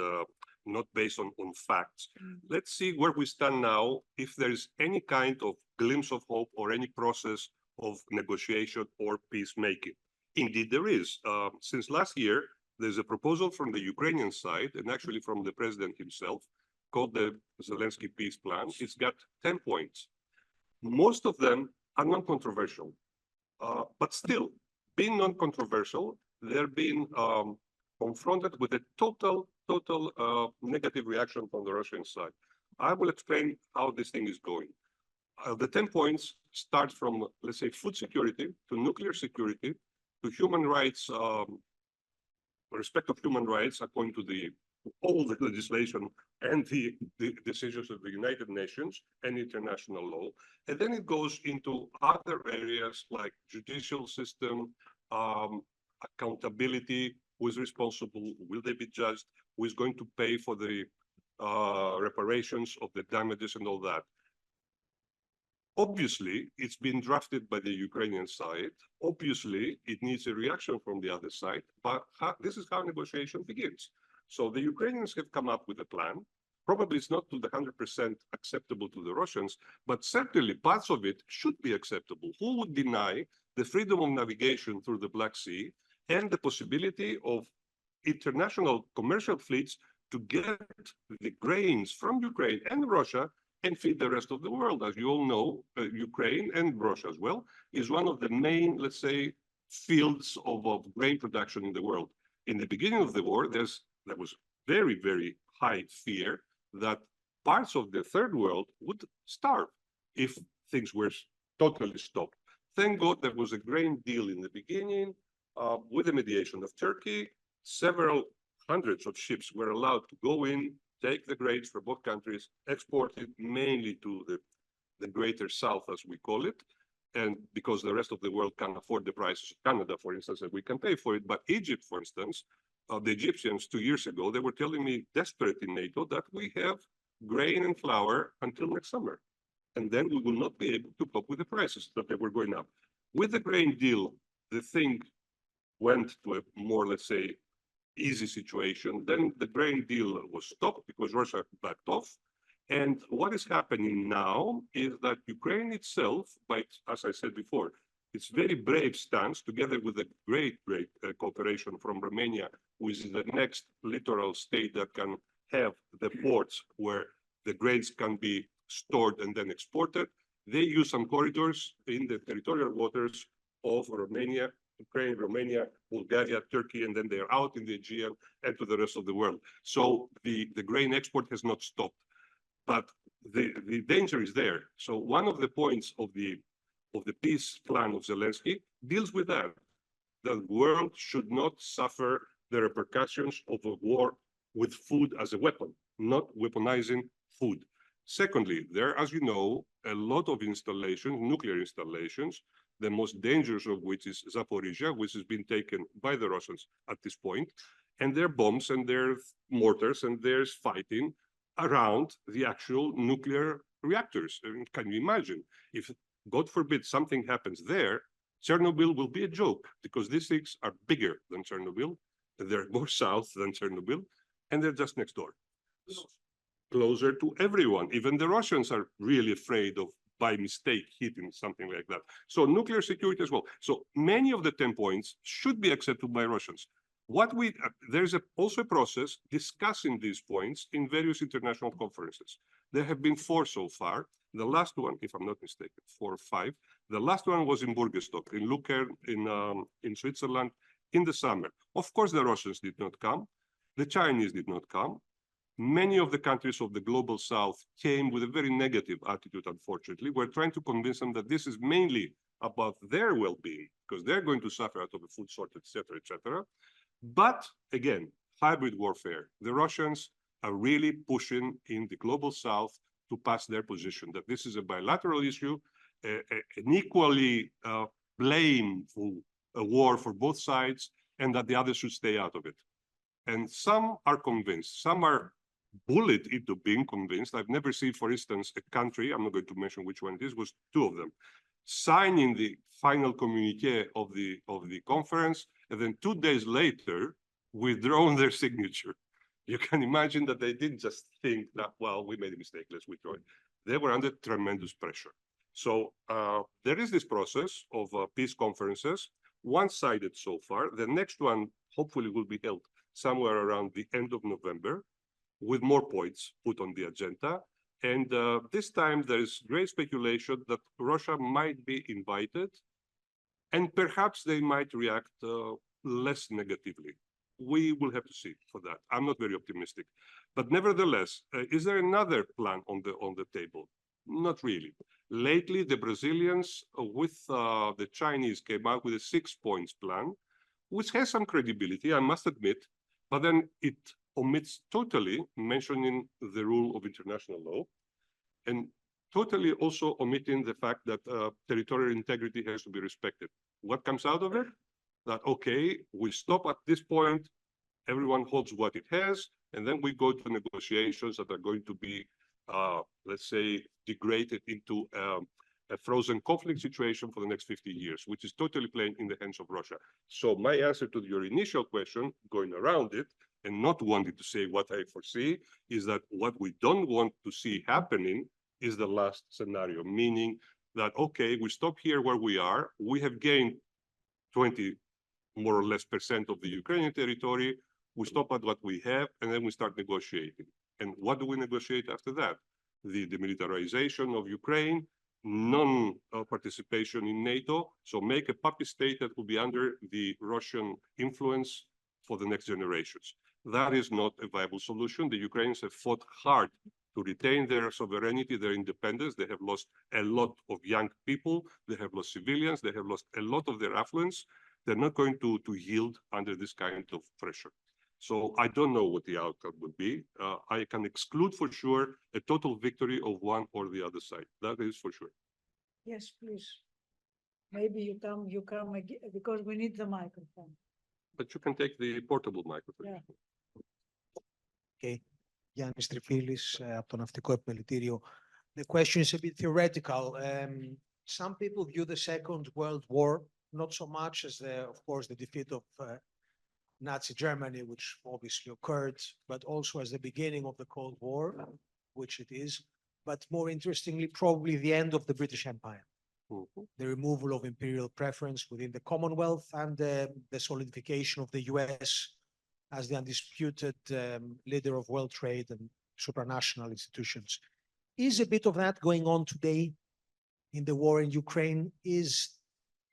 not based on facts, let's see where we stand now, if there is any kind of glimpse of hope or any process of negotiation or peacemaking. Indeed, there is. Since last year, there's a proposal from the Ukrainian side, and actually from the president himself, called the Zelensky Peace Plan. It's got 10 points. Most of them are non-controversial, but still, being non-controversial, they're being confronted with a total negative reaction from the Russian side. I will explain how this thing is going. The 10 points start from, let's say, food security to nuclear security to human rights, respect of human rights according to all the legislation and the decisions of the United Nations and international law. And then it goes into other areas like judicial system, accountability, who is responsible, will they be judged, who is going to pay for the reparations of the damages and all that. Obviously, it's been drafted by the Ukrainian side. Obviously, it needs a reaction from the other side, but this is how negotiation begins. So the Ukrainians have come up with a plan. Probably it's not to the 100% acceptable to the Russians, but certainly parts of it should be acceptable. Who would deny the freedom of navigation through the Black Sea and the possibility of international commercial fleets to get the grains from Ukraine and Russia and feed the rest of the world? As you all know, Ukraine and Russia as well is one of the main, let's say, fields of grain production in the world. In the beginning of the war, there was very, very high fear that parts of the third world would starve if things were totally stopped. Thank God there was a grain deal in the beginning. with the mediation of Turkey, several hundreds of ships were allowed to go in, take the grains for both countries, export it mainly to the greater south, as we call it, and because the rest of the world can't afford the prices of Canada, for instance, and we can pay for it. But Egypt, for instance, the Egyptians 2 years ago, they were telling me, desperate in NATO, that we have grain and flour until next summer. And then we will not be able to cope with the prices that they were going up. With the grain deal, the thing went to a more, let's say, easy situation. Then the grain deal was stopped because Russia backed off. And what is happening now is that Ukraine itself, by, as I said before, its very brave stance, together with a great cooperation from Romania, which is the next littoral state that can have the ports where the grains can be stored and then exported. They use some corridors in the territorial waters of Romania, Ukraine, Romania, Bulgaria, Turkey, and then they're out in the Aegean and to the rest of the world. So the grain export has not stopped, but the danger is there. So one of the points of the peace plan of Zelensky deals with that. The world should not suffer the repercussions of a war with food as a weapon, not weaponizing food. Secondly, there, as you know, a lot of installations, nuclear installations, the most dangerous of which is Zaporizhia, which has been taken by the Russians at this point, and there are bombs and there are mortars and there's fighting around the actual nuclear reactors. And can you imagine if, God forbid, something happens there, Chernobyl will be a joke because these things are bigger than Chernobyl, they're more south than Chernobyl, and they're just next door. Closer to everyone. Even the Russians are really afraid of, by mistake, hitting something like that. So nuclear security as well. So many of the 10 points should be accepted by Russians. There's also a process discussing these points in various international conferences. There have been 4 so far. The last one, if I'm not mistaken, 4 or 5. The last one was in Burgestock, in Lucerne, in Switzerland, in the summer. Of course, the Russians did not come. The Chinese did not come. Many of the countries of the global south came with a very negative attitude, unfortunately. We're trying to convince them that this is mainly about their well-being, because they're going to suffer out of a food shortage, etc., etc. But again, hybrid warfare. The Russians are really pushing in the global south to pass their position, that this is a bilateral issue, an equally blameful war for both sides, and that the others should stay out of it. And some are convinced, some are bullied into being convinced. I've never seen, for instance, a country, I'm not going to mention which one it is, was 2 of them, signing the final communique of the conference, and then 2 days later, withdrawn their signature. You can imagine that they didn't just think that, well, we made a mistake, let's withdraw it. They were under tremendous pressure. So there is this process of peace conferences, one-sided so far. The next one hopefully will be held somewhere around the end of November, with more points put on the agenda. And this time there is great speculation that Russia might be invited, and perhaps they might react less negatively. We will have to see for that. I'm not very optimistic. But nevertheless, is there another plan on the table? Not really. Lately, the Brazilians with the Chinese came out with a 6-point plan, which has some credibility, I must admit, but then it omits totally mentioning the rule of international law, and totally also omitting the fact that territorial integrity has to be respected. What comes out of it? That, okay, we stop at this point, everyone holds what it has, and then we go to negotiations that are going to be, let's say, degraded into a frozen conflict situation for the next 50 years, which is totally playing in the hands of Russia. So my answer to your initial question, going around it, and not wanting to say what I foresee, is that what we don't want to see happening is the last scenario, meaning that, okay, we stop here where we are, we have gained 20 more or less % of the Ukrainian territory, we stop at what we have, and then we start negotiating. And what do we negotiate after that? The demilitarization of Ukraine, non-participation in NATO, so make a puppet state that will be under the Russian influence for the next generations. That is not a viable solution. The Ukrainians have fought hard to retain their sovereignty, their independence. They have lost a lot of young people. They have lost civilians. They have lost a lot of their affluence. they're not going to yield under this kind of pressure. So I don't know what the outcome would be. I can exclude for sure a total victory of one or the other side. That is for sure. Yes, please. Maybe you come again, because we need the microphone. But you can take the portable microphone. Yeah. Okay. Giannis Triffilis, από το Ναυτικό Επιμελητήριο. The question is a bit theoretical. Some people view the Second World War not so much as of course, the defeat of Nazi Germany, which obviously occurred, but also as the beginning of the Cold War, which it is, but more interestingly, probably the end of the British Empire. The removal of imperial preference within the Commonwealth and the solidification of the US as the undisputed leader of world trade and supranational institutions. Is a bit of that going on today in the war in Ukraine? Is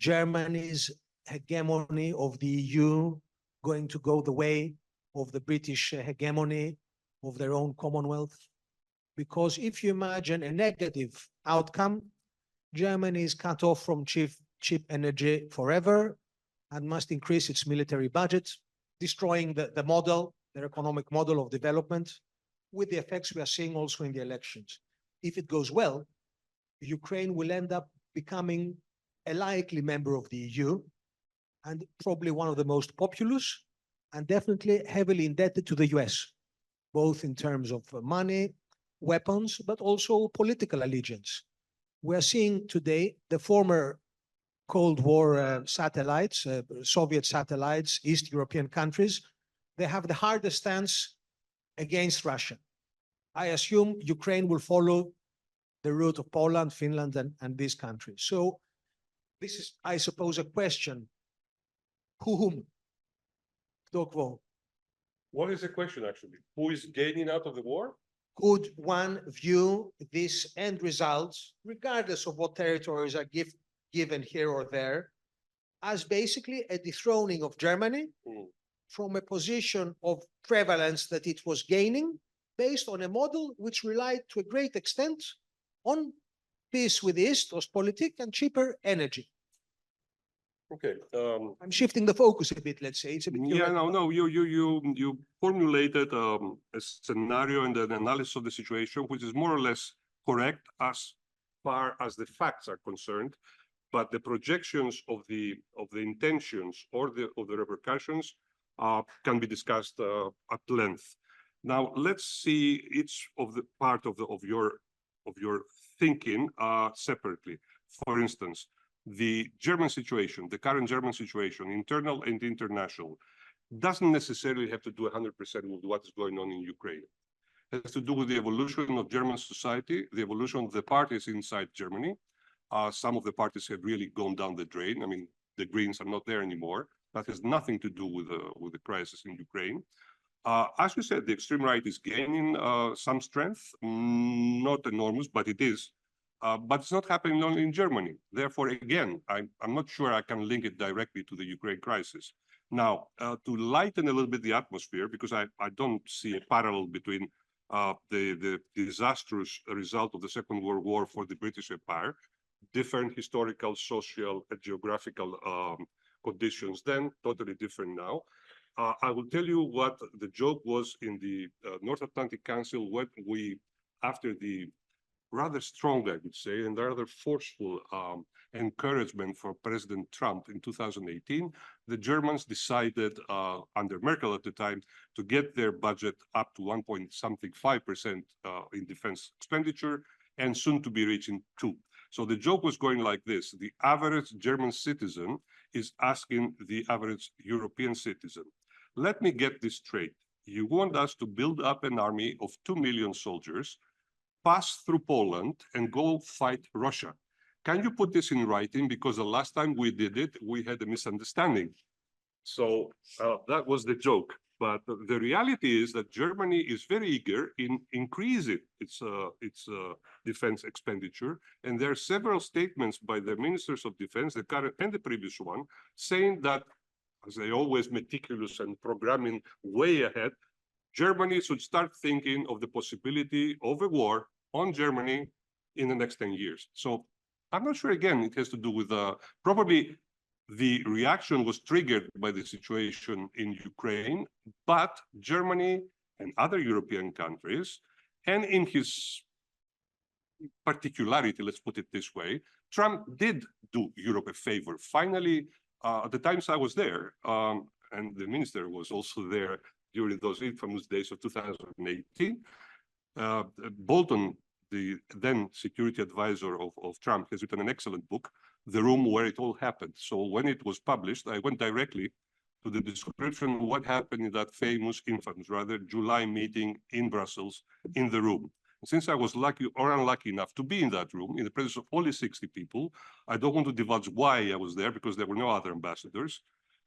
Germany's hegemony of the EU going to go the way of the British hegemony of their own Commonwealth? Because if you imagine a negative outcome, Germany is cut off from cheap energy forever and must increase its military budget, destroying the model, their economic model of development, with the effects we are seeing also in the elections. If it goes well, Ukraine will end up becoming a likely member of the EU and probably one of the most populous and definitely heavily indebted to the US, both in terms of money, weapons, but also political allegiance. We are seeing today the former Cold War satellites, Soviet satellites, East European countries, they have the hardest stance against Russia. I assume Ukraine will follow the route of Poland, Finland, and these countries. So this is, I suppose, a question. Whom? What is the question, actually? Who is gaining out of the war? Could one view this end result, regardless of what territories are given here or there, as basically a dethroning of Germany from a position of prevalence that it was gaining based on a model which relied to a great extent on peace with the East, Ostpolitik, and cheaper energy? Okay. I'm shifting the focus a bit, let's say. It's a bit No. You formulated a scenario and an analysis of the situation, which is more or less correct as far as the facts are concerned, but the projections of the intentions or of the repercussions can be discussed at length. Now, let's see each of the part of your thinking separately. For instance, the German situation, the current German situation, internal and international, doesn't necessarily have to do 100% with what is going on in Ukraine. It has to do with the evolution of German society, the evolution of the parties inside Germany. Some of the parties have really gone down the drain. I mean, the Greens are not there anymore. That has nothing to do with the crisis in Ukraine. As you said, the extreme right is gaining some strength, not enormous, but it is. But it's not happening only in Germany. Therefore, again, I'm not sure I can link it directly to the Ukraine crisis. Now, to lighten a little bit the atmosphere, because I don't see a parallel between the disastrous result of the Second World War for the British Empire, different historical, social, and geographical conditions then, totally different now. I will tell you what the joke was in the North Atlantic Council when we, after the rather strong, I would say, and rather forceful encouragement from President Trump in 2018, the Germans decided, under Merkel at the time, to get their budget up to 1.5% in defense expenditure, and soon to be reaching 2%. So the joke was going like this: the average German citizen is asking the average European citizen, let me get this straight. You want us to build up an army of 2 million soldiers, pass through Poland, and go fight Russia. Can you put this in writing? Because the last time we did it, we had a misunderstanding. So that was the joke. But the reality is that Germany is very eager in increasing its defense expenditure. And there are several statements by the ministers of defense, the current and the previous one, saying that, as they always meticulous and programming way ahead, Germany should start thinking of the possibility of a war on Germany in the next 10 years. So I'm not sure, again, it has to do with probably The reaction was triggered by the situation in Ukraine, but Germany and other European countries, and in his particularity, let's put it this way, Trump did do Europe a favor. Finally, at the times I was there, and the minister was also there during those infamous days of 2018, Bolton, the then security advisor of Trump, has written an excellent book, The Room Where It All Happened. So when it was published, I went directly to the description of what happened in that famous, infamous, rather, July meeting in Brussels, in the room. Since I was lucky or unlucky enough to be in that room, in the presence of only 60 people, I don't want to divulge why I was there, because there were no other ambassadors.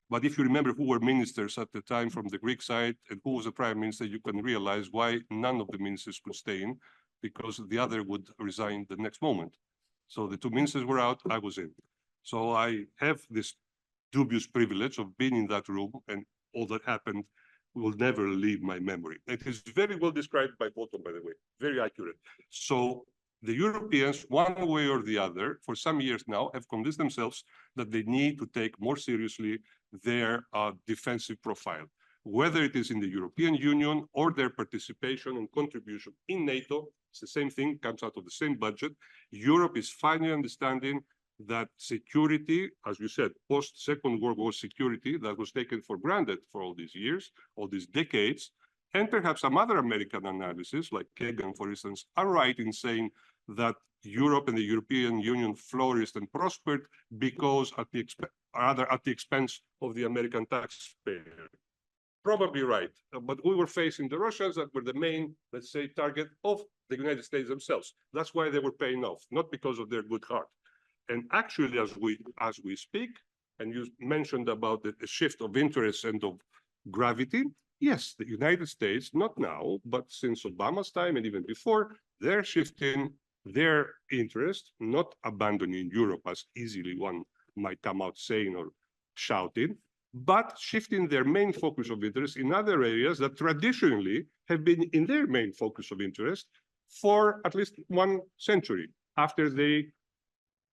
But if you remember who were ministers at the time from the Greek side and who was the prime minister, you can realize why none of the ministers could stay in, because the other would resign the next moment. So the two ministers were out, I was in. So I have this dubious privilege of being in that room, and all that happened will never leave my memory. It is very well described by Bolton, by the way, very accurate. So the Europeans, one way or the other, for some years now, have convinced themselves that they need to take more seriously their defensive profile, whether it is in the European Union or their participation and contribution in NATO. It's the same thing, comes out of the same budget. Europe is finally understanding that security, as you said, post-Second World War security that was taken for granted for all these years, all these decades, and perhaps some other American analysis, like Kagan, for instance, are right in saying that Europe and the European Union flourished and prospered because at the expense of the American taxpayer. Probably right, but we were facing the Russians that were the main, let's say, target of the United States themselves. That's why they were paying off, not because of their good heart. And actually, as we speak, and you mentioned about the shift of interest and of gravity, yes, the United States, not now, but since Obama's time and even before, they're shifting their interest, not abandoning Europe as easily one might come out saying or shouting, but shifting their main focus of interest in other areas that traditionally have been in their main focus of interest for at least 1 century after they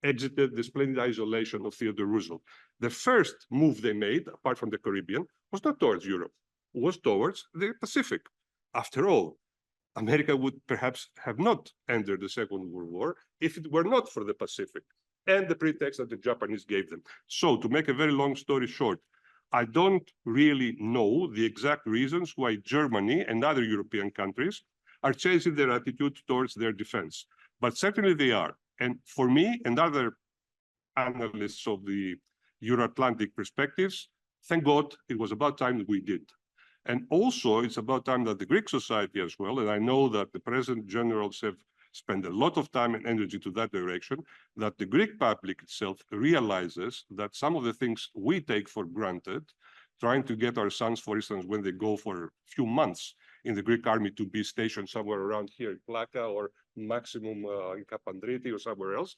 exited the splendid isolation of Theodore Roosevelt. The first move they made, apart from the Caribbean, was not towards Europe, was towards the Pacific. After all, America would perhaps have not entered the Second World War if it were not for the Pacific and the pretext that the Japanese gave them. So, to make a very long story short, I don't really know the exact reasons why Germany and other European countries are changing their attitude towards their defense, but certainly they are. And for me and other analysts of the Euro-Atlantic perspectives, thank God it was about time that we did. And also it's about time that the Greek society as well, and I know that the present generals have spent a lot of time and energy to that direction, that the Greek public itself realizes that some of the things we take for granted, trying to get our sons, for instance, when they go for a few months in the Greek army to be stationed somewhere around here in Plaka or maximum in Kapandriti or somewhere else,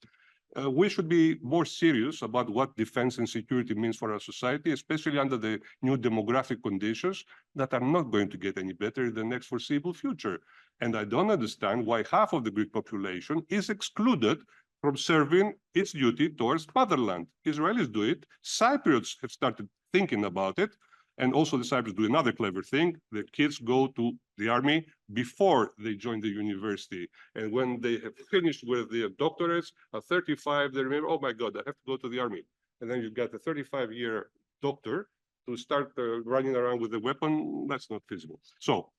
we should be more serious about what defense and security means for our society, especially under the new demographic conditions that are not going to get any better in the next foreseeable future. And I don't understand why half of the Greek population is excluded from serving its duty towards motherland. Israelis do it. Cypriots have started thinking about it. And also the Cypriots do another clever thing. The kids go to the army before they join the university. And when they have finished with their doctorates at 35, they remember, oh my God, I have to go to the army. And then you've got a 35-year doctor to start running around with a weapon. That's not feasible. So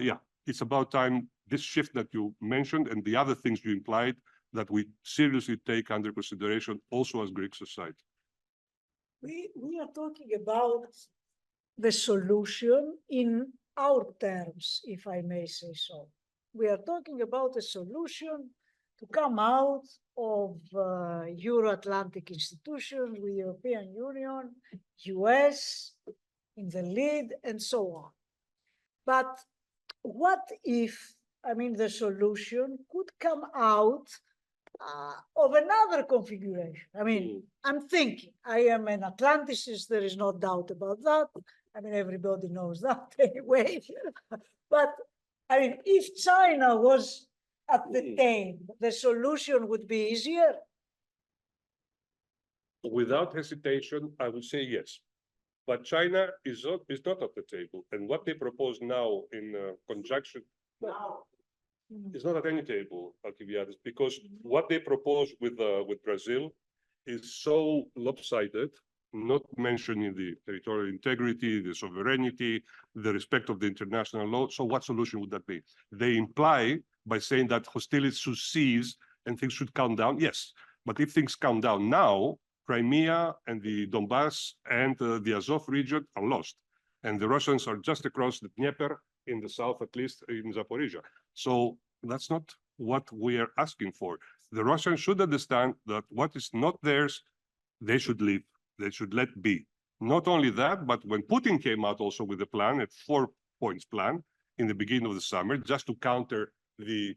yeah, it's about time this shift that you mentioned and the other things you implied that we seriously take under consideration also as Greek society. We are talking about the solution in our terms, if I may say so. We are talking about a solution to come out of Euro-Atlantic institutions with European Union, US in the lead, and so on. But what if, I mean, the solution could come out of another configuration? I mean, I'm thinking, I am an Atlanticist, there is no doubt about that. I mean, everybody knows that anyway. But I mean, if China was at the table, the solution would be easier. Without hesitation, I would say yes. But China is not at the table. And what they propose now in conjunction is not at any table, Alcibiades, because what they propose with Brazil is so lopsided, not mentioning the territorial integrity, the sovereignty, the respect of the international law. So what solution would that be? They imply by saying that hostilities should cease and things should calm down. Yes, but if things calm down now, Crimea and the Donbass and the Azov region are lost. And the Russians are just across the Dnieper in the south, at least in Zaporizhia. So that's not what we are asking for. The Russians should understand that what is not theirs, they should leave. They should let be. Not only that, but when Putin came out also with a plan, a 4-point plan in the beginning of the summer, just to counter the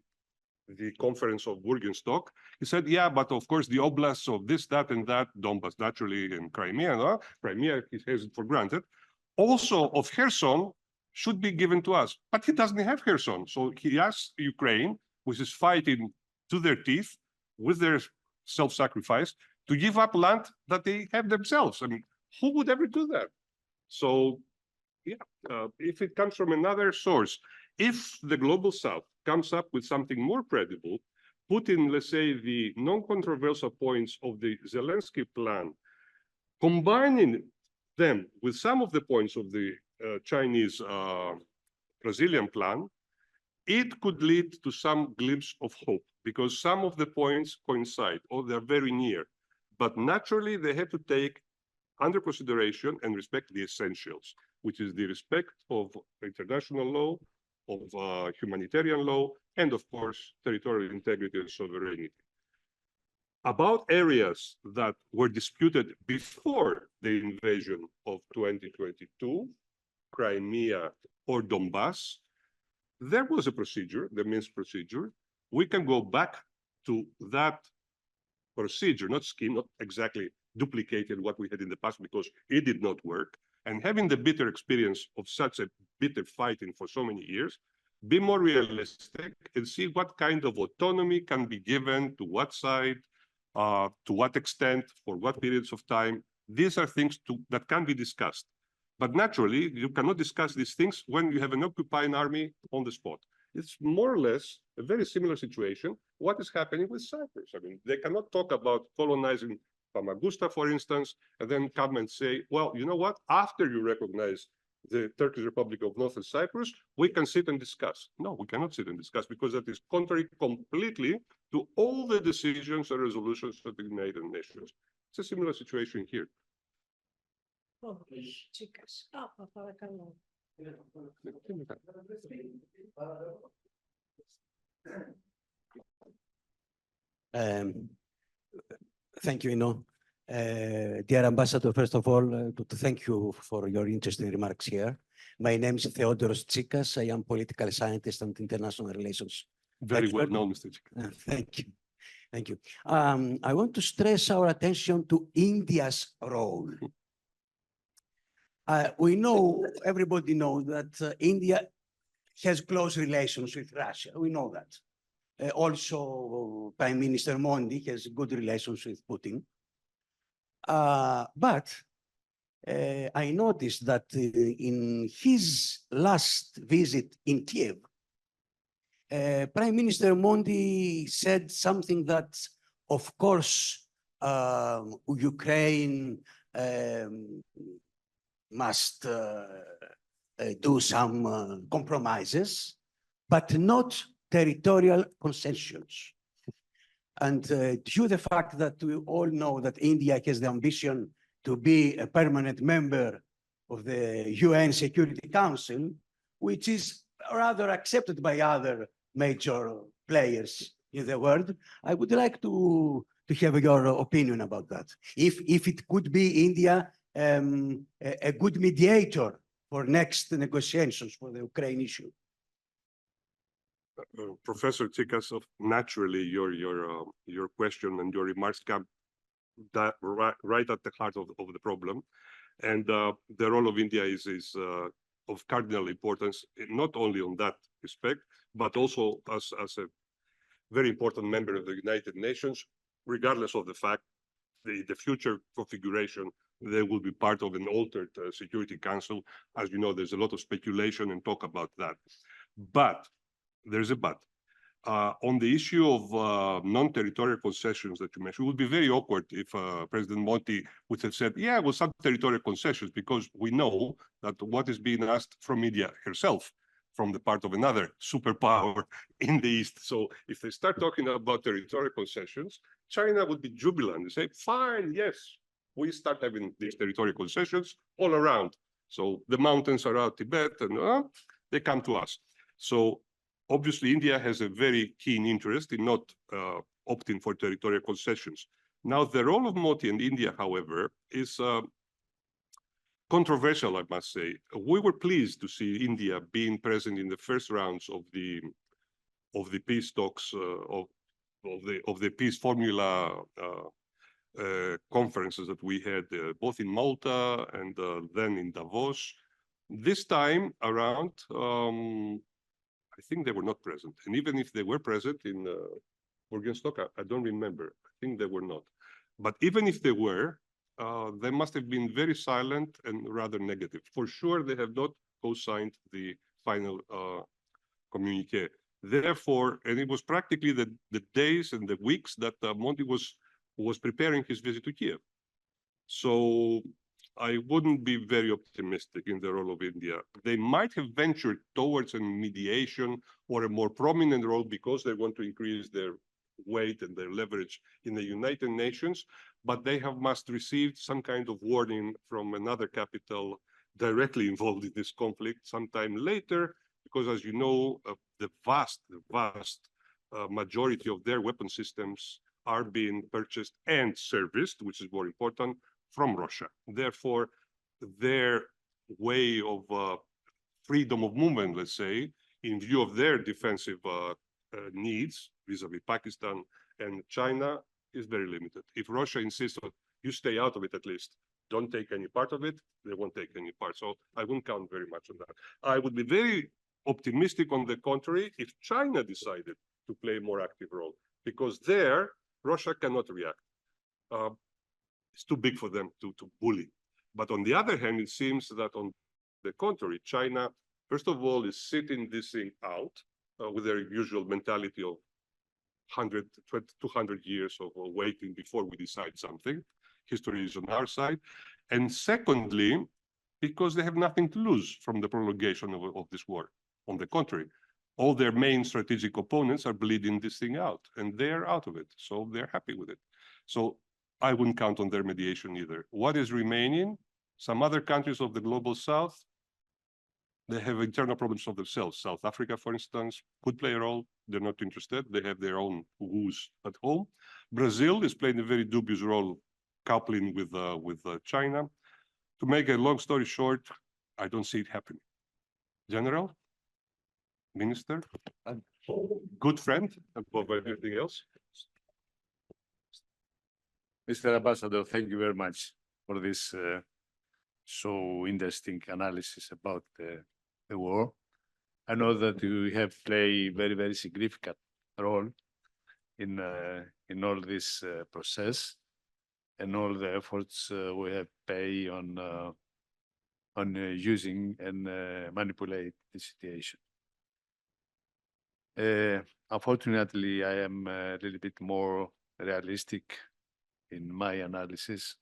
conference of Burgenstock, he said, yeah, but of course the oblasts of this, that, and that, Donbass naturally, and Crimea, no? Crimea he has it for granted, also of Kherson should be given to us. But he doesn't have Kherson. So he asked Ukraine, which is fighting to their teeth with their self-sacrifice, to give up land that they have themselves. I mean, who would ever do that? So, yeah, if it comes from another source, if the global south comes up with something more credible, put in, let's say, the non-controversial points of the Zelensky plan, combining them with some of the points of the Chinese Brazilian plan, it could lead to some glimpse of hope, because some of the points coincide or they're very near. But naturally, they have to take under consideration and respect the essentials, which is the respect of international law, of humanitarian law, and of course, territorial integrity and sovereignty. About areas that were disputed before the invasion of 2022, Crimea or Donbass, there was a procedure, the Minsk procedure. We can go back to that procedure, not scheme, not exactly duplicated what we had in the past because it did not work. And having the bitter experience of such a bitter fighting for so many years, be more realistic and see what kind of autonomy can be given to what side, to what extent, for what periods of time. These are things that can be discussed. But naturally, you cannot discuss these things when you have an occupying army on the spot. It's more or less a very similar situation. What is happening with Cyprus? I mean, they cannot talk about colonizing Famagusta, for instance, and then come and say, well, you know what? After you recognize the Turkish Republic of Northern Cyprus, we can sit and discuss. No, we cannot sit and discuss because that is contrary completely to all the decisions and resolutions of the United Nations. It's a similar situation here. Τσίκας. Παρακαλώ. Thank you, Ino. Dear Ambassador, first of all, to thank you for your interesting remarks here. My name is Theodoros Tsikas. I am political scientist and international relations. Very well known, Mr. Chika. Thank you. Thank you. I want to stress our attention to India's role. We know, everybody knows that India has close relations with Russia. We know that. Also, Prime Minister Modi has good relations with Putin. But I noticed that in his last visit in Kiev, Prime Minister Modi said something that, of course, Ukraine must do some compromises, but not territorial concessions. And due to the fact that we all know that India has the ambition to be a permanent member of the UN Security Council, which is rather accepted by other major players in the world, I would like to have your opinion about that. If it could be India a good mediator for next negotiations for the Ukraine issue. Professor Tsikas, naturally, your question and your remarks come right at the heart of the problem. And the role of India is of cardinal importance, not only on that respect, but also as a very important member of the United Nations, regardless of the fact the future configuration, they will be part of an altered Security Council. As you know, there's a lot of speculation and talk about that. But there's a but. On the issue of non-territorial concessions that you mentioned, it would be very awkward if President Monti would have said, yeah, well, some territorial concessions, because we know that what is being asked from India herself, from the part of another superpower in the East. So if they start talking about territorial concessions, China would be jubilant and say, fine, yes, we start having these territorial concessions all around. So the mountains around Tibet, and they come to us. So obviously, India has a very keen interest in not opting for territorial concessions. Now, the role of Modi and India, however, is controversial, I must say. We were pleased to see India being present in the first rounds of the peace talks of the peace formula conferences that we had both in Malta and then in Davos. This time around, I think they were not present. And even if they were present in Morgenstock, I don't remember. I think they were not. But even if they were, they must have been very silent and rather negative. For sure, they have not co-signed the final communique. Therefore, and it was practically the days and the weeks that Monti was preparing his visit to Kiev. So I wouldn't be very optimistic in the role of India. They might have ventured towards a mediation or a more prominent role because they want to increase their weight and their leverage in the United Nations, but they must receive some kind of warning from another capital directly involved in this conflict sometime later, because as you know, the vast majority of their weapon systems are being purchased and serviced, which is more important, from Russia. Therefore, their way of freedom of movement, let's say, in view of their defensive needs vis-a-vis Pakistan and China, is very limited. If Russia insists on you stay out of it at least, don't take any part of it, they won't take any part. So I wouldn't count very much on that. I would be very optimistic on the contrary if China decided to play a more active role, because there Russia cannot react. It's too big for them to bully. But on the other hand, it seems that on the contrary, China, first of all, is sitting this thing out with their usual mentality of 100, 200 years of waiting before we decide something. History is on our side. And secondly, because they have nothing to lose from the prolongation of this war. On the contrary, all their main strategic opponents are bleeding this thing out, and they're out of it. So they're happy with it. So I wouldn't count on their mediation either. What is remaining? Some other countries of the global south, they have internal problems of themselves. South Africa, for instance, could play a role. They're not interested. They have their own woes at home. Brazil is playing a very dubious role, coupling with China. To make a long story short, I don't see it happening. General, Minister, good friend above everything else. Mr. Ambassador, thank you very much for this so interesting analysis about the war. I know that you have played very, very significant role in all this process and all the efforts we have paid on using and manipulate the situation. Unfortunately, I am a little bit more realistic in my analysis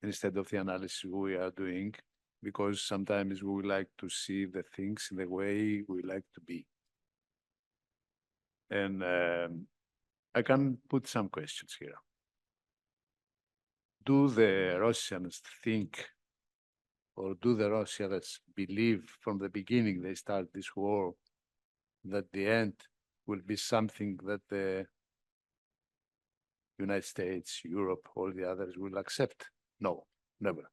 instead of the analysis we are doing, because sometimes we like to see the things in the way we like to be. And I can put some questions here. Do the Russians think, or do the Russians believe from the beginning they start this war that the end will be something that the United States, Europe, all the others will accept? No, never.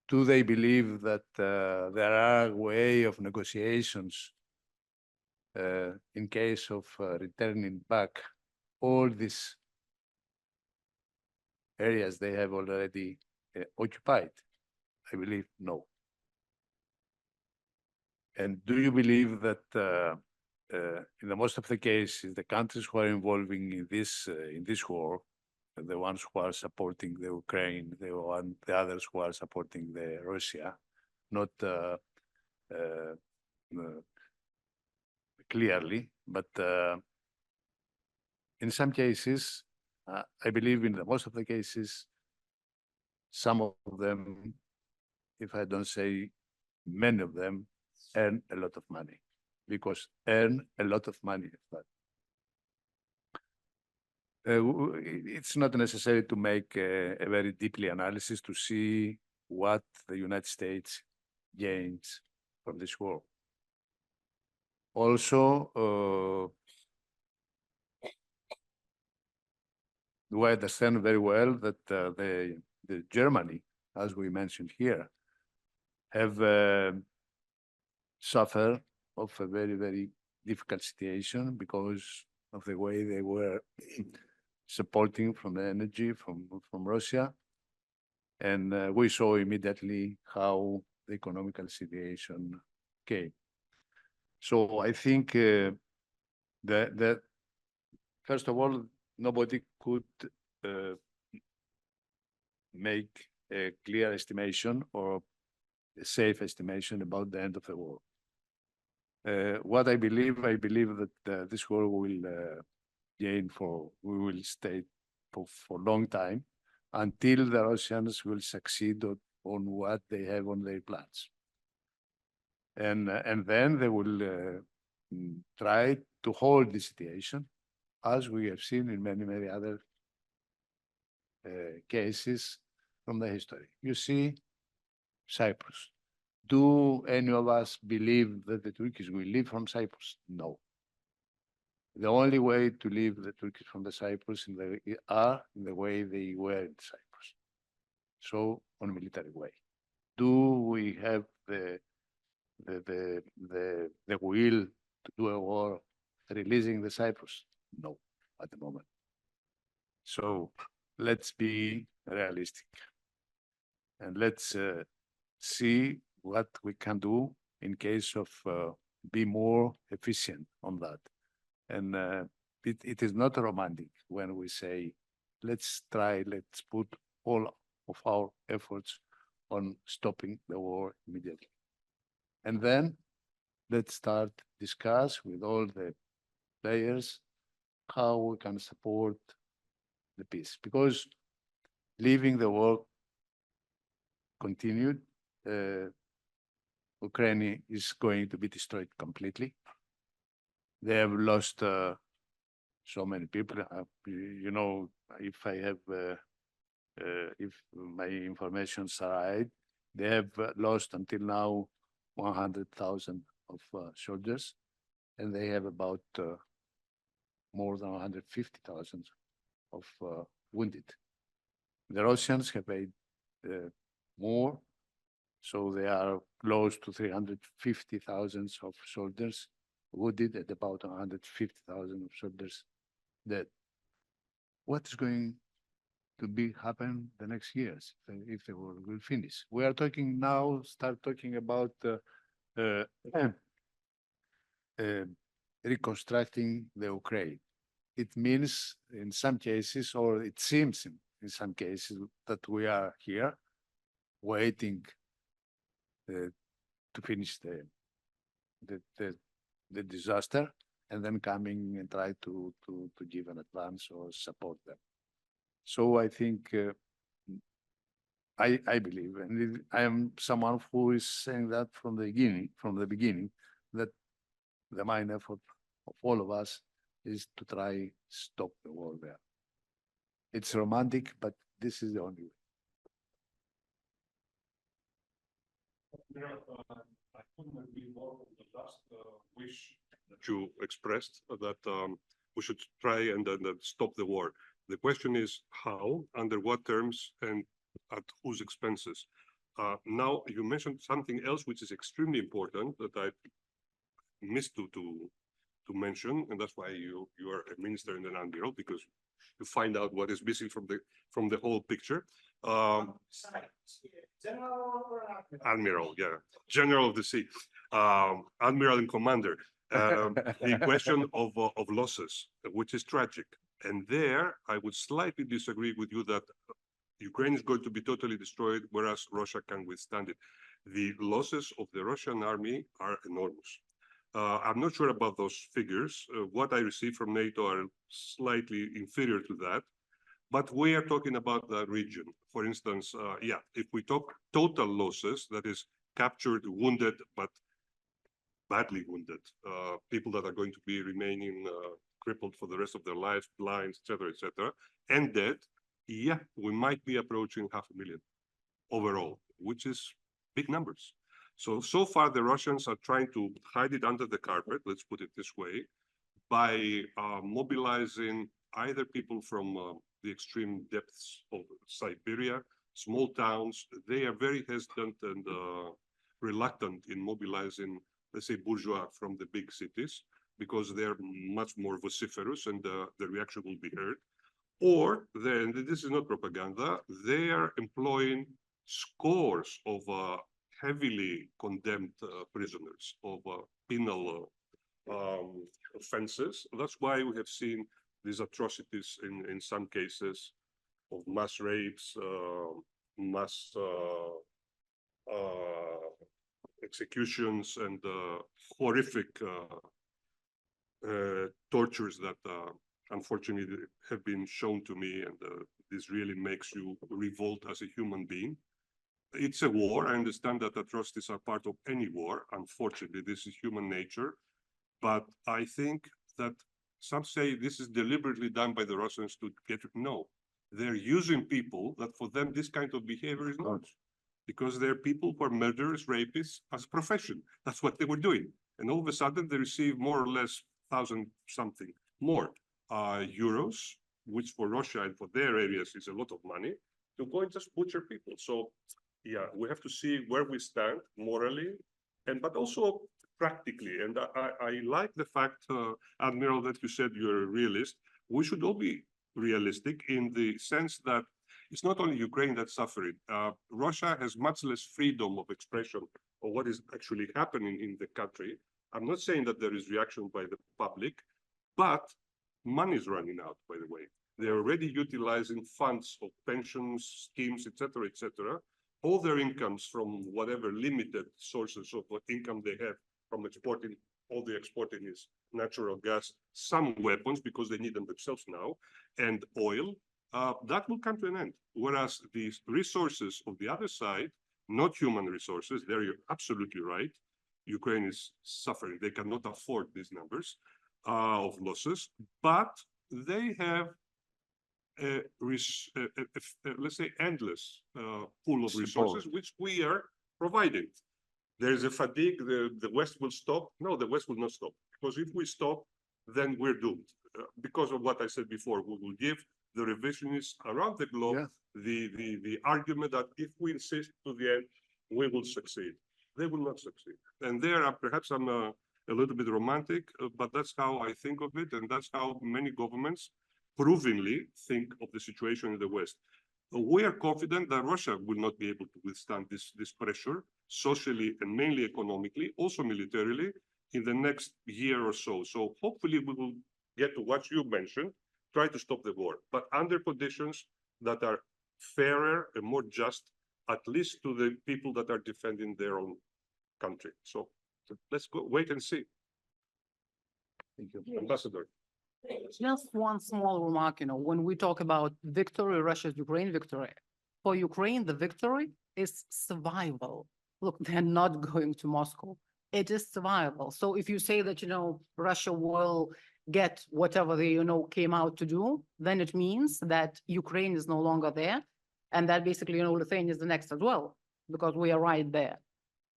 Do they believe that there are way of negotiations in case of returning back all these areas they have already occupied? I believe no. And do you believe that in the most of the cases, the countries who are involving in this war the ones who are supporting the Ukraine, the others who are supporting the Russia, not clearly, but in some cases, I believe in most of the cases, some of them, if I don't say many of them, earn a lot of money, because earn a lot of money. But it's not necessary to make a very deeply analysis to see what the United States gains from this war. Also, we understand very well that the Germany, as we mentioned here, have suffered of a very, very difficult situation because of the way they were supporting from the energy from Russia. And we saw immediately how the economical situation came. So I think that first of all, nobody could make a clear estimation or a safe estimation about the end of the war. What I believe that this war will we will stay for a long time until the Russians will succeed on what they have on their plans. And then they will try to hold the situation, as we have seen in many, many other cases from the history. You see, Cyprus. Do any of us believe that the Turkish will leave from Cyprus? No. The only way to leave the Turkish from the Cyprus in the way they were in Cyprus. So on military way. Do we have the will to do a war releasing the Cyprus? No, at the moment. So let's be realistic and let's see what we can do in case of be more efficient on that. And it is not romantic when we say, let's put all of our efforts on stopping the war immediately. And then let's start discuss with all the players how we can support the peace. Because leaving the war continued, Ukraine is going to be destroyed completely. They have lost so many people. You know, if I have, if my information are right, they have lost until now 100,000 of soldiers, and they have about more than 150,000 of wounded. The Russians have made more, so they are close to 350,000 of soldiers wounded and about 150,000 of soldiers dead. What is going to happen the next years if the war will finish? We are talking now, start talking about reconstructing the Ukraine. It means in some cases, or it seems in some cases, that we are here waiting to finish the disaster and then coming and try to give an advance or support them. So I think I believe, and I am someone who is saying that from the beginning, that the main effort of all of us is to try stop the war there. It's romantic, but this is the only way. I couldn't agree more with the last wish that you expressed, that we should try and stop the war. The question is how, under what terms, and at whose expenses. Now, you mentioned something else which is extremely important that I missed to mention, and that's why you are a minister and an admiral, because you find out what is missing from the whole picture. Admiral, yeah, General of the Sea, Admiral and Commander. The question of losses, which is tragic. And there, I would slightly disagree with you that Ukraine is going to be totally destroyed, whereas Russia can withstand it. The losses of the Russian army are enormous. I'm not sure about those figures. What I receive from NATO are slightly inferior to that. But we are talking about the region. For instance, if we talk total losses, that is captured, wounded, but badly wounded, people that are going to be remaining crippled for the rest of their lives, blind, et cetera, and dead, we might be approaching 500,000 overall, which is big numbers. So far, the Russians are trying to hide it under the carpet, let's put it this way, by mobilizing either people from the extreme depths of Siberia, small towns. They are very hesitant and reluctant in mobilizing, let's say, bourgeois from the big cities, because they're much more vociferous and the reaction will be heard. Or then, this is not propaganda, they are employing scores of heavily condemned prisoners of penal offenses. That's why we have seen these atrocities in some cases of mass rapes, mass executions, and horrific tortures that unfortunately have been shown to me, and this really makes you revolt as a human being. It's a war. I understand that atrocities are part of any war. Unfortunately, this is human nature. But I think that some say this is deliberately done by the Russians to get, no, they're using people that for them this kind of behavior is not. Because they're people who are murderers, rapists as a profession. That's what they were doing. And all of a sudden they receive more or less 1,000 something more euros, which for Russia and for their areas is a lot of money, to go and just butcher people. So we have to see where we stand morally, but also practically. And I like the fact, Admiral, that you said you're a realist. We should all be realistic in the sense that it's not only Ukraine that's suffering. Russia has much less freedom of expression of what is actually happening in the country. I'm not saying that there is reaction by the public, but money is running out, by the way. They're already utilizing funds of pensions, schemes, et cetera, all their incomes from whatever limited sources of income they have from exporting. All they're exporting is natural gas, some weapons because they need them themselves now, and oil. That will come to an end. Whereas the resources of the other side, not human resources, there you're absolutely right. Ukraine is suffering. They cannot afford these numbers of losses, but they have let's say, endless pool of resources, which we are providing. There's a fatigue, the West will stop. No, the West will not stop. Because if we stop, then we're doomed. Because of what I said before, we will give the revisionists around the globe the argument that if we insist to the end, we will succeed. They will not succeed. And there, perhaps I'm a little bit romantic, but that's how I think of it. And that's how many governments provingly think of the situation in the West. We are confident that Russia will not be able to withstand this pressure socially and mainly economically, also militarily, in the next year or so. So hopefully we will get to what you mentioned, try to stop the war, but under conditions that are fairer and more just, at least to the people that are defending their own country. So let's go wait and see. Thank you. Yes. Ambassador. Just one small remark, when we talk about victory, Russia's Ukraine victory, for Ukraine, the victory is survival. Look, they're not going to Moscow. It is survival. So if you say that, Russia will get whatever they, came out to do, then it means that Ukraine is no longer there. And that basically, Lithuania is the next as well, because we are right there.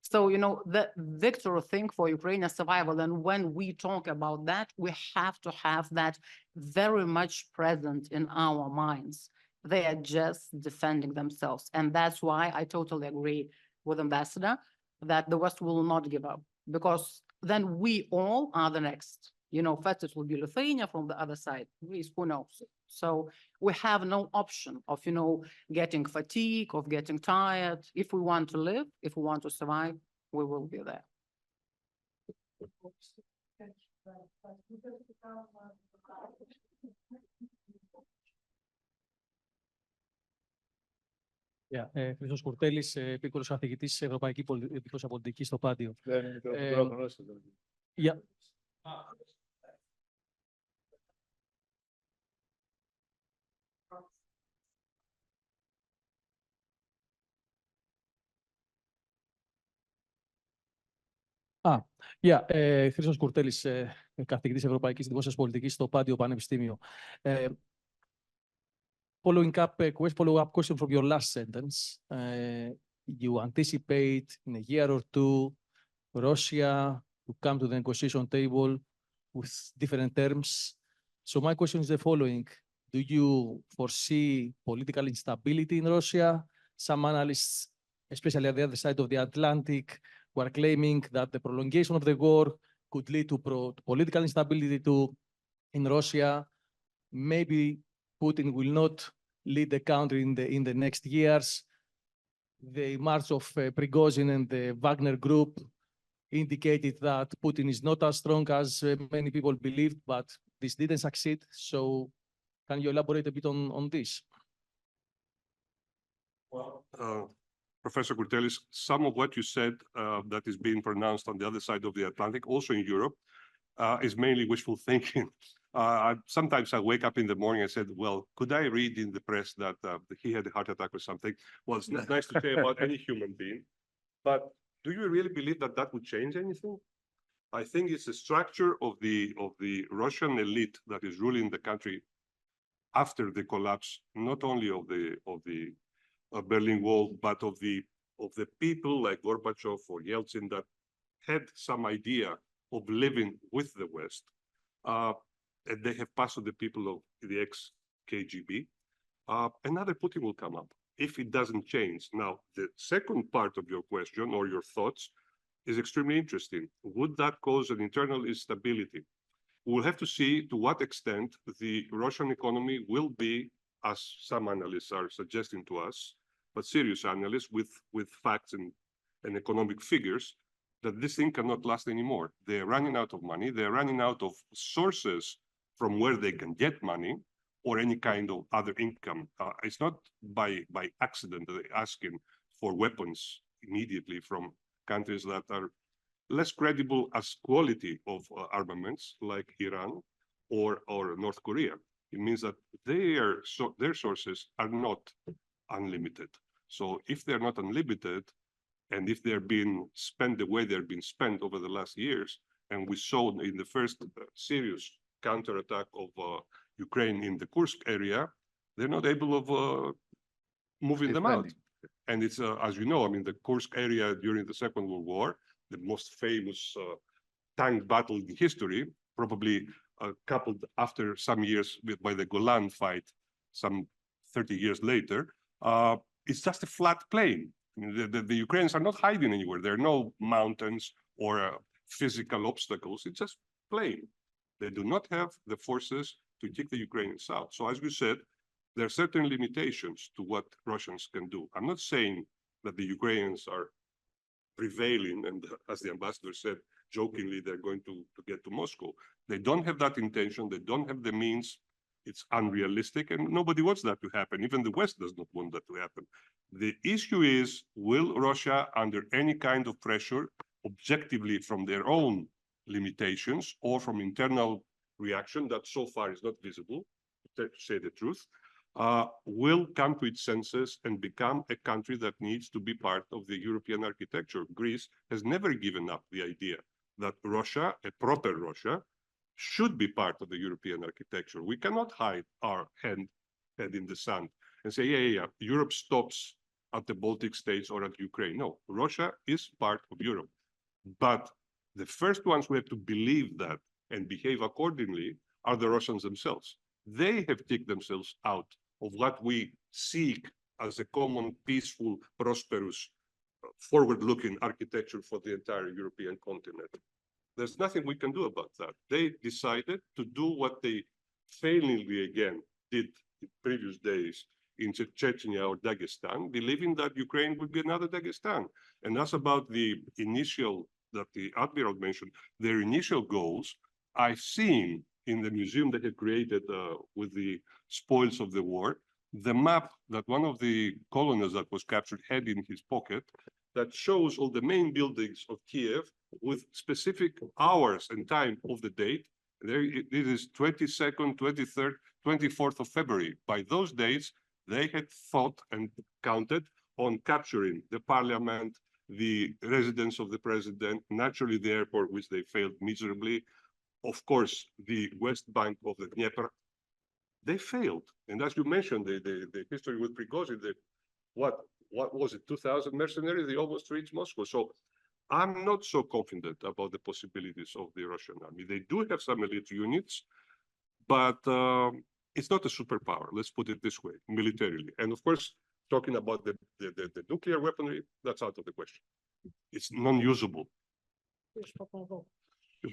So, the victory thing for Ukraine is survival. And when we talk about that, we have to have that very much present in our minds. They are just defending themselves. And that's why I totally agree with Ambassador that the West will not give up, because then we all are the next. First it will be Lithuania, from the other side, Greece, who knows? So we have no option of, getting fatigue, of getting tired. If we want to live, if we want to survive, we will be there. Χρήστος Κουρτέλης, επίκουρος καθηγητής της Ευρωπαϊκής Πολιτικής στο Πάντιο. Χρήστος Κουρτέλης, καθηγητής Ευρωπαϊκής Δημόσιας Πολιτικής στο Πάντιο Πανεπιστήμιο. Following up follow-up question from your last sentence, you anticipate in a year or two Russia to come to the negotiation table with different terms. So my question is the following: do you foresee political instability in Russia? Some analysts, especially at the other side of the Atlantic, were claiming that the prolongation of the war could lead to political instability in Russia. Maybe Putin will not lead the country in the next years. The march of Prigozhin and the Wagner group indicated that Putin is not as strong as many people believed, but this didn't succeed. So can you elaborate a bit on this? Well, Professor Kurtelis, some of what you said that is being pronounced on the other side of the Atlantic, also in Europe, is mainly wishful thinking. Sometimes I wake up in the morning and said, well, could I read in the press that he had a heart attack or something? Well, it's not nice to say about any human being, but do you really believe that that would change anything? I think it's the structure of the Russian elite that is ruling the country after the collapse, not only of the Berlin Wall, but of the people like Gorbachev or Yeltsin that had some idea of living with the West. And they have passed to the people of the ex-KGB. Another Putin will come up if it doesn't change. Now, the second part of your question or your thoughts is extremely interesting. Would that cause an internal instability? We'll have to see to what extent the Russian economy will be, as some analysts are suggesting to us, but serious analysts with facts and economic figures, that this thing cannot last anymore. They're running out of money. They're running out of sources from where they can get money or any kind of other income. It's not by accident that they're asking for weapons immediately from countries that are less credible as quality of armaments like Iran or North Korea. It means that their sources are not unlimited. So if they're not unlimited, and if they're being spent the way they're being spent over the last years, and we saw in the first serious counterattack of Ukraine in the Kursk area, they're not able of moving them out. And it's, as you know, I mean, the Kursk area during the Second World War, the most famous tank battle in history, probably coupled after some years by the Golan fight, some 30 years later, it's just a flat plain. I mean, the Ukrainians are not hiding anywhere. There are no mountains or physical obstacles. It's just plain. They do not have the forces to kick the Ukrainians out. So as you said, there are certain limitations to what Russians can do. I'm not saying that the Ukrainians are prevailing, and as the ambassador said, jokingly, they're going to get to Moscow. They don't have that intention. They don't have the means. It's unrealistic, and nobody wants that to happen. Even the West does not want that to happen. The issue is, will Russia, under any kind of pressure, objectively from their own limitations or from internal reaction that so far is not visible, to say the truth, will come to its senses and become a country that needs to be part of the European architecture. Greece has never given up the idea that Russia, a proper Russia, should be part of the European architecture. We cannot hide our head in the sand and say, yeah, Europe stops at the Baltic states or at Ukraine. No, Russia is part of Europe. But the first ones who have to believe that and behave accordingly are the Russians themselves. They have kicked themselves out of what we seek as a common, peaceful, prosperous, forward-looking architecture for the entire European continent. There's nothing we can do about that. They decided to do what they failingly again did in previous days in Chechnya or Dagestan, believing that Ukraine would be another Dagestan. And that's about the initial, that the Admiral mentioned, their initial goals. I've seen in the museum that they created with the spoils of the war, the map that one of the colonels that was captured had in his pocket that shows all the main buildings of Kiev with specific hours and time of the date. There it is 22nd, 23rd, 24th of February. By those days, they had thought and counted on capturing the parliament, the residence of the president, naturally the airport, which they failed miserably. Of course, the west bank of the Dnieper, they failed. And as you mentioned, the history with Prigozhin, what was it, 2,000 mercenaries, they almost reached Moscow. So I'm not so confident about the possibilities of the Russian army. They do have some elite units, but it's not a superpower, let's put it this way, militarily. And of course, talking about the nuclear weaponry, that's out of the question. It's non-usable.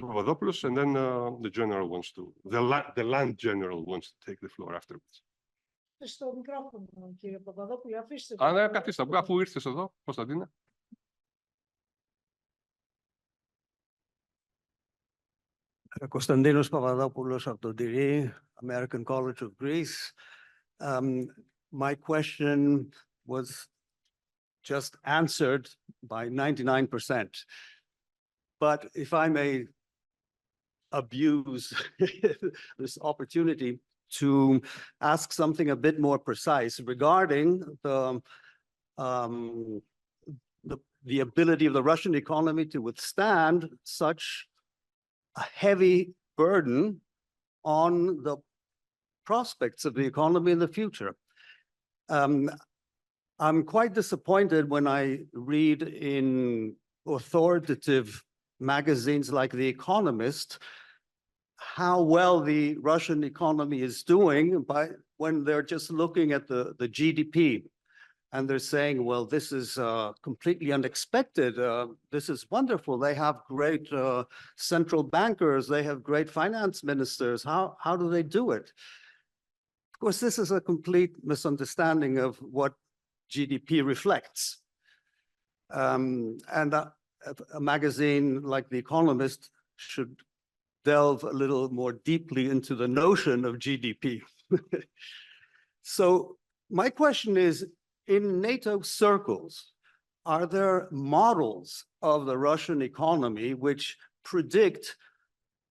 Papadopoulos, and then the general wants to, the land general wants to take the floor afterwards. Στο μικρόφωνο, κύριε Παπαδόπουλο, αφήστε το. Αν καθίστε, αφού ήρθες εδώ, Κωνσταντίνα. Konstantinos Papadopoulos από το Diri, American College of Greece. My question was just answered by 99%. But if I may abuse this opportunity to ask something a bit more precise regarding the ability of the Russian economy to withstand such a heavy burden on the prospects of the economy in the future. I'm quite disappointed when I read in authoritative magazines like The Economist how well the Russian economy is doing when they're just looking at the GDP. And they're saying, well, this is completely unexpected. This is wonderful. They have great central bankers. They have great finance ministers. How do they do it? Of course, this is a complete misunderstanding of what GDP reflects. And a magazine like The Economist should delve a little more deeply into the notion of GDP. So my question is, in NATO circles, are there models of the Russian economy which predict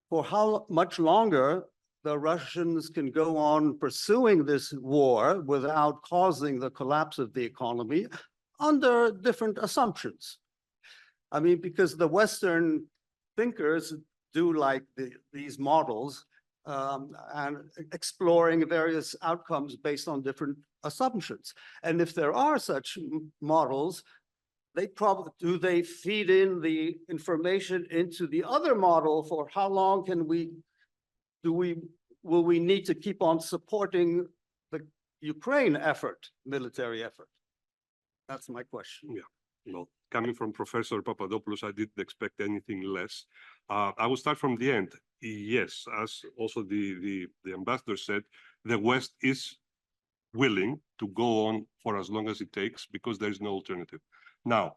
for how much longer the Russians can go on pursuing this war without causing the collapse of the economy under different assumptions? I mean, because the Western thinkers do like these models and exploring various outcomes based on different assumptions. And if there are such models, do they feed in the information into the other model for how long will we need to keep on supporting the Ukraine effort, military effort? That's my question. Yeah, well, coming from Professor Papadopoulos, I didn't expect anything less. I will start from the end. Yes, as also the ambassador said, the West is willing to go on for as long as it takes because there is no alternative. Now,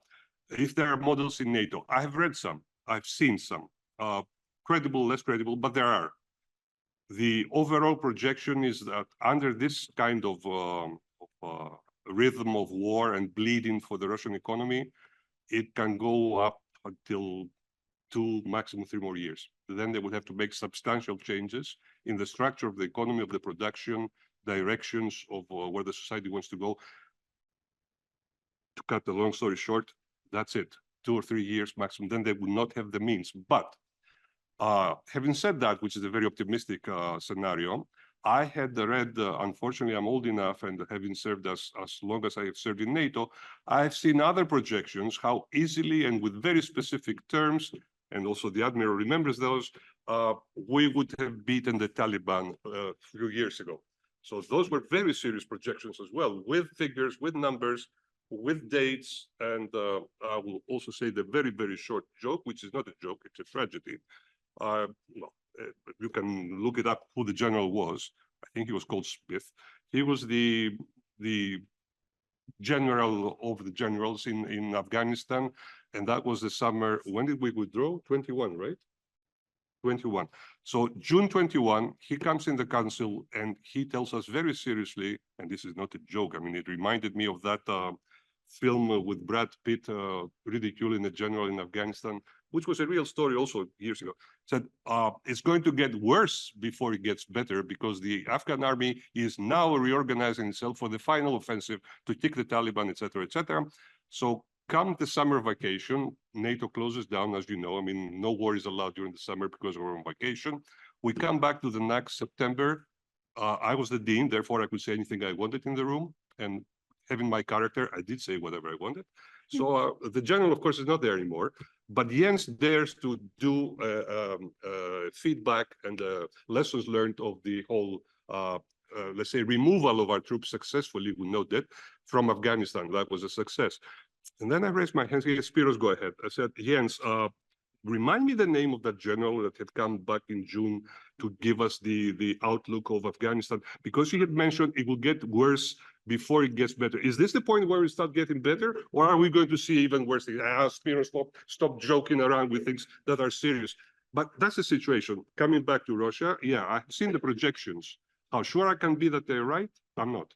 if there are models in NATO, I have read some, I've seen some, credible, less credible, but there are. The overall projection is that under this kind of rhythm of war and bleeding for the Russian economy, it can go up until 2, maximum 3 more years. Then they would have to make substantial changes in the structure of the economy, of the production, directions of where the society wants to go. To cut the long story short, that's it. 2 or 3 years maximum, then they would not have the means. But having said that, which is a very optimistic scenario, I had read, unfortunately, I'm old enough and having served as long as I have served in NATO, I've seen other projections, how easily and with very specific terms, and also the Admiral remembers those, we would have beaten the Taliban a few years ago. So those were very serious projections as well, with figures, with numbers, with dates, and I will also say the very, very short joke, which is not a joke, it's a tragedy. You can look it up who the general was. I think he was called Smith. He was the general of the generals in Afghanistan, and that was the summer. When did we withdraw? 21, right? 21. So June 21, he comes in the council and he tells us very seriously, and this is not a joke, I mean, it reminded me of that film with Brad Pitt ridiculing a general in Afghanistan, which was a real story also years ago. Said it's going to get worse before it gets better because the Afghan army is now reorganizing itself for the final offensive to kick the Taliban, etc., etc. So come the summer vacation, NATO closes down, as you know. I mean, no war is allowed during the summer because we're on vacation. We come back to the next September. I was the dean, therefore I could say anything I wanted in the room. And having my character, I did say whatever I wanted. So the general, of course, is not there anymore. But Jens dares to do feedback and lessons learned of the whole, let's say, removal of our troops successfully, we know that, from Afghanistan. That was a success. And then I raised my hands. Yes, Spiros, go ahead. I said, Jens, remind me the name of that general that had come back in June to give us the outlook of Afghanistan, because he had mentioned it will get worse before it gets better. Is this the point where we start getting better, or are we going to see even worse things? Spiros, stop joking around with things that are serious. But that's the situation. Coming back to Russia, yeah, I've seen the projections. How sure I can be that they're right? I'm not.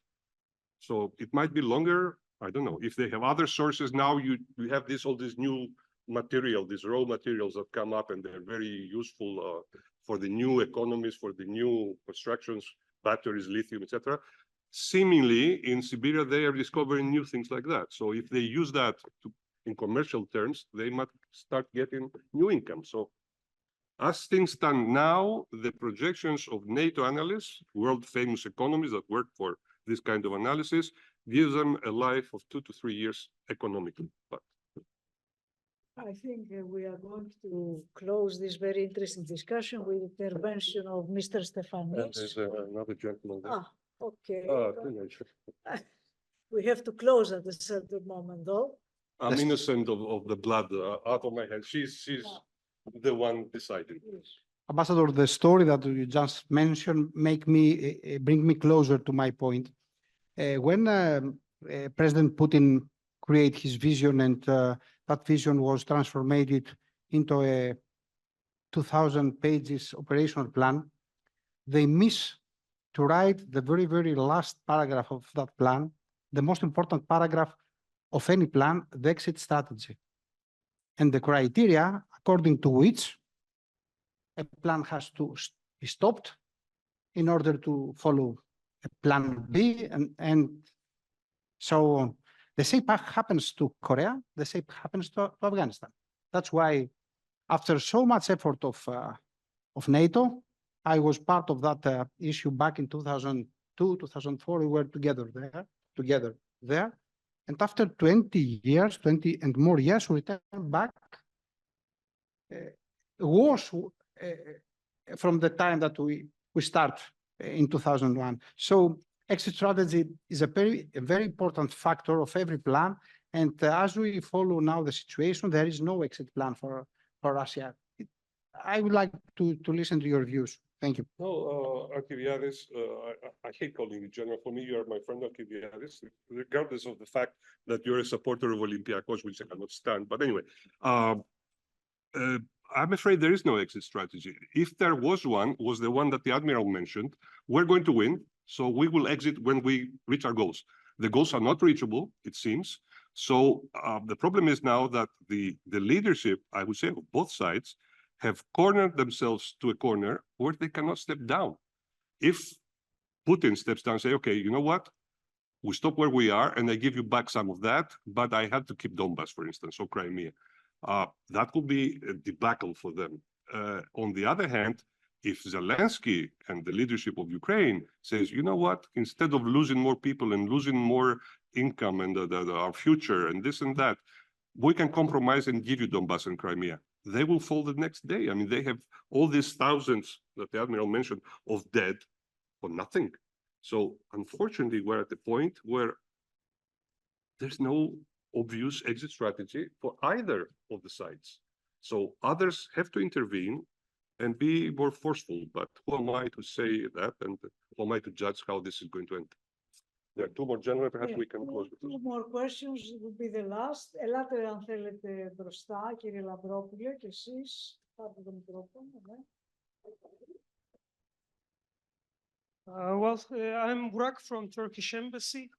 So it might be longer. I don't know. If they have other sources now, you have all this new material, these raw materials that come up, and they're very useful for the new economies, for the new constructions, batteries, lithium, etc. Seemingly in Siberia, they are discovering new things like that. So if they use that in commercial terms, they might start getting new income. So as things stand now, the projections of NATO analysts, world famous economists that work for this kind of analysis, gives them a life of 2 to 3 years economically. But I think we are going to close this very interesting discussion with the intervention of Mr. Stefanis. there's another gentleman there. Ah, okay. Teenager. We have to close at a certain moment, though. I'm innocent of the blood out of my hand. She's the one deciding. Yes. Ambassador, the story that you just mentioned bring me closer to my point. When President Putin created his vision, and that vision was transformed into a 2,000 pages operational plan, they miss to write the very, very last paragraph of that plan, the most important paragraph of any plan, the exit strategy, and the criteria according to which a plan has to be stopped in order to follow a plan B, and so on. The same happens to Korea, the same happens to Afghanistan. That's why after so much effort of NATO, I was part of that issue back in 2002, 2004, we were together there. And after 20 years, 20 and more years, we returned back worse from the time that we start in 2001. So exit strategy is a very important factor of every plan. And as we follow now the situation, there is no exit plan for Russia. I would like to listen to your views. Thank you. No, Archiviadis, I hate calling you general. For me, you are my friend, Archiviadis, regardless of the fact that you're a supporter of Olympiacos, which I cannot stand. But anyway, I'm afraid there is no exit strategy. If there was the one that the Admiral mentioned. We're going to win, so we will exit when we reach our goals. The goals are not reachable, it seems. So the problem is now that the leadership, I would say, of both sides, have cornered themselves to a corner where they cannot step down. If Putin steps down and say, okay, you know what? We stop where we are and I give you back some of that, but I had to keep Donbass, for instance, or Crimea. That could be a debacle for them. On the other hand, if Zelensky and the leadership of Ukraine says, you know what, instead of losing more people and losing more income and our future and this and that, we can compromise and give you Donbass and Crimea. They will fall the next day. I mean, they have all these thousands that the Admiral mentioned of dead for nothing. So unfortunately, we're at the point where there's no obvious exit strategy for either of the sides. So others have to intervene and be more forceful. But who am I to say that? And who am I to judge how this is going to end? There are two more general, perhaps we can close with this. Two more questions will be the last. Ελάτε αν θέλετε μπροστά, κύριε Λαμπρόπουλε, και εσείς. Πάρτε το μικρόφωνο, ναι. I'm Burak from Turkish Embassy.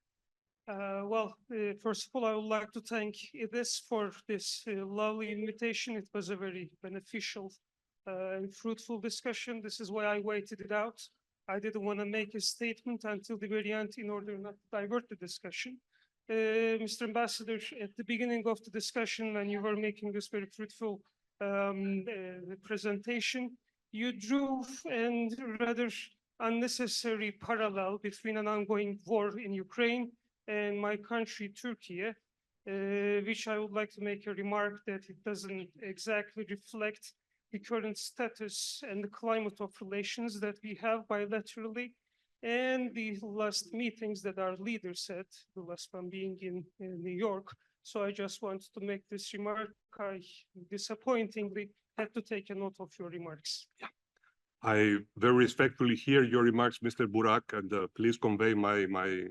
First of all, I would like to thank IDES for this lovely invitation. It was a very beneficial and fruitful discussion. This is why I waited it out. I didn't want to make a statement until the very end in order not to divert the discussion. Mr. Ambassador, at the beginning of the discussion, when you were making this very fruitful presentation, you drew a rather unnecessary parallel between an ongoing war in Ukraine and my country, Turkey, which I would like to make a remark that it doesn't exactly reflect the current status and the climate of relations that we have bilaterally, and the last meetings that our leaders had, the last one being in New York. So I just wanted to make this remark. I disappointingly had to take a note of your remarks. Yeah. I very respectfully hear your remarks, Mr. Burak, and please convey my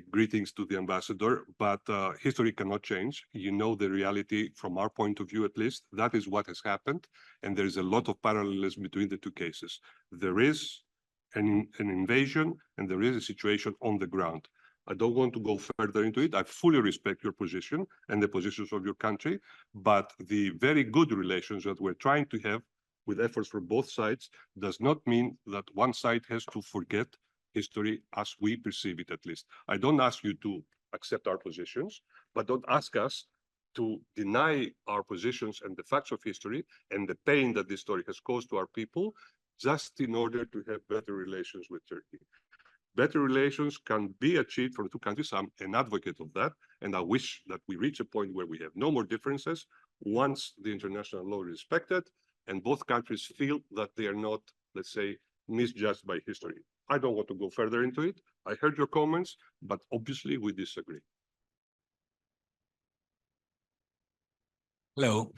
greetings to the ambassador. But history cannot change. You know the reality from our point of view, at least. That is what has happened, and there is a lot of parallelism between the two cases. There is an invasion, and there is a situation on the ground. I don't want to go further into it. I fully respect your position and the positions of your country, but the very good relations that we're trying to have with efforts from both sides does not mean that one side has to forget history as we perceive it, at least. I don't ask you to accept our positions, but don't ask us to deny our positions and the facts of history and the pain that this story has caused to our people, just in order to have better relations with Turkey. Better relations can be achieved for the two countries. I'm an advocate of that, and I wish that we reach a point where we have no more differences once the international law is respected and both countries feel that they are not, let's say, misjudged by history. I don't want to go further into it. I heard your comments, but obviously we disagree. Hello,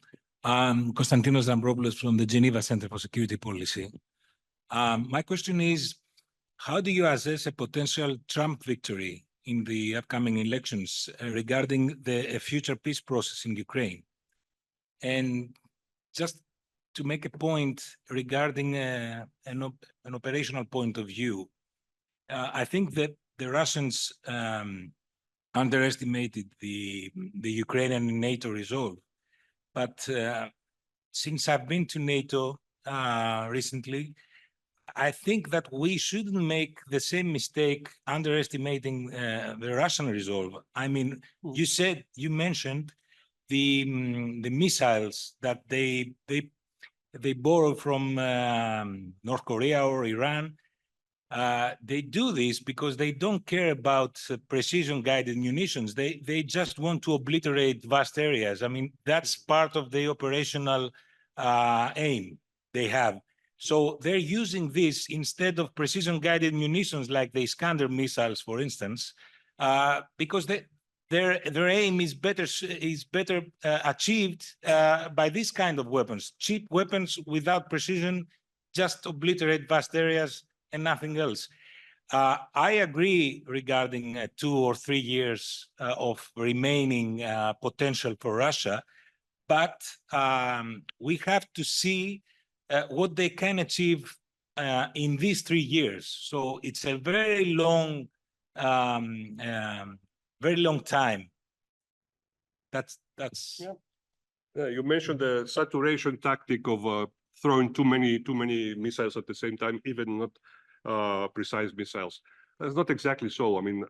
I'm Konstantinos Zambropoulos from the Geneva Center for Security Policy. My question is, how do you assess a potential Trump victory in the upcoming elections regarding the future peace process in Ukraine? And just to make a point regarding an operational point of view, I think that the Russians underestimated the Ukrainian NATO resolve. But since I've been to NATO recently, I think that we shouldn't make the same mistake underestimating the Russian resolve. I mean, you mentioned the missiles that they borrow from North Korea or Iran. They do this because they don't care about precision-guided munitions. They just want to obliterate vast areas. I mean, that's part of the operational aim they have. So they're using this instead of precision-guided munitions like the Iskander missiles, for instance, because their aim is better achieved by this kind of weapons. Cheap weapons without precision just obliterate vast areas and nothing else. I agree regarding 2 or 3 years of remaining potential for Russia, but we have to see what they can achieve in these 3 years. So it's a very long time. That's. Yeah, you mentioned the saturation tactic of throwing too many missiles at the same time, even not precise missiles. That's not exactly so. I mean,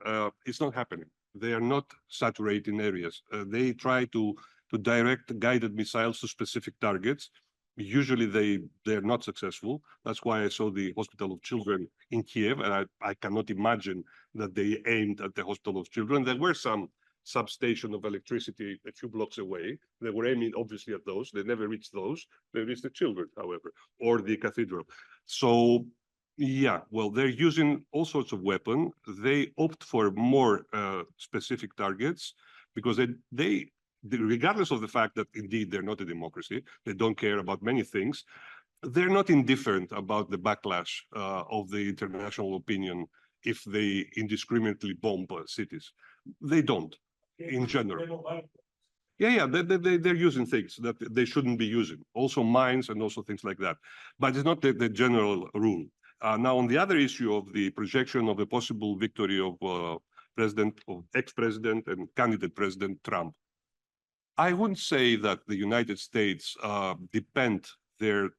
it's not happening. They are not saturating areas. They try to direct guided missiles to specific targets. Usually they're not successful. That's why I saw the Hospital of Children in Kiev, and I cannot imagine that they aimed at the Hospital of Children. There were some substation of electricity a few blocks away. They were aiming obviously at those. They never reached those. They reached the children, however, or the cathedral. So yeah, well, they're using all sorts of weapons. They opt for more specific targets because they regardless of the fact that indeed they're not a democracy, they don't care about many things, they're not indifferent about the backlash of the international opinion if they indiscriminately bomb cities. They don't, in general. Yeah, they're using things that they shouldn't be using, also mines and also things like that. But it's not the general rule. Now, on the other issue of the projection of a possible victory of ex-president and candidate President Trump, I wouldn't say that the United States depend their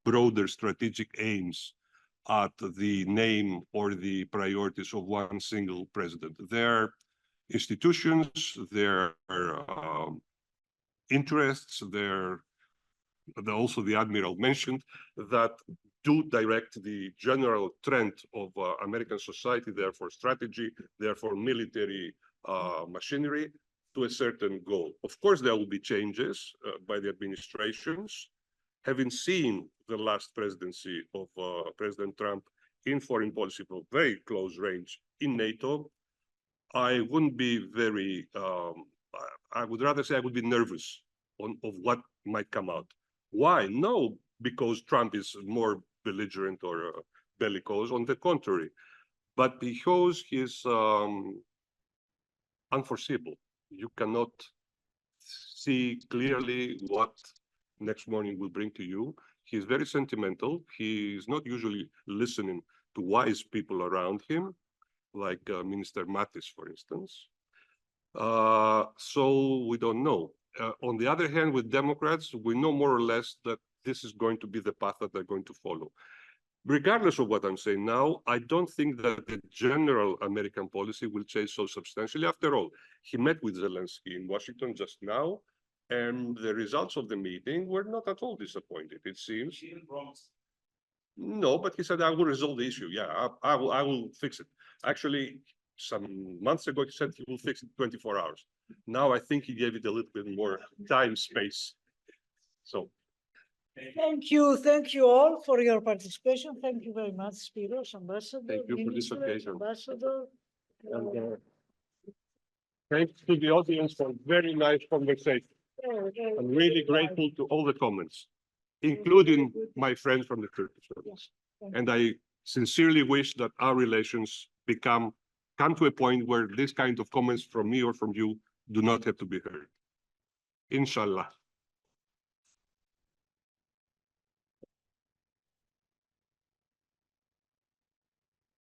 broader strategic aims at the name or the priorities of one single president. Their institutions, their interests, also the admiral mentioned that do direct the general trend of American society, therefore strategy, therefore military machinery to a certain goal. Of course, there will be changes by the administrations. Having seen the last presidency of President Trump in foreign policy for very close range in NATO, I wouldn't be very, I would rather say I would be nervous of what might come out. Why? No, because Trump is more belligerent or bellicose, on the contrary, but because he's unforeseeable. You cannot see clearly what next morning will bring to you. He's very sentimental. He's not usually listening to wise people around him, like Minister Mattis, for instance. So we don't know. On the other hand, with Democrats, we know more or less that this is going to be the path that they're going to follow. Regardless of what I'm saying now, I don't think that the general American policy will change so substantially. After all, he met with Zelensky in Washington just now, and the results of the meeting were not at all disappointed, it seems. No, but he said, I will resolve the issue. Yeah, I will fix it. Actually, some months ago, he said he will fix it in 24 hours. Now, I think he gave it a little bit more time, space. So. Thank you all for your participation. Thank you very much, Spiros, Ambassador. Thank you for this Minister, occasion. Ambassador. And, thanks to the audience for a very nice conversation. I'm really grateful to all the comments, including my friends from the Turkish audience. And I sincerely wish that our relations come to a point where this kind of comments from me or from you do not have to be heard. Inshallah.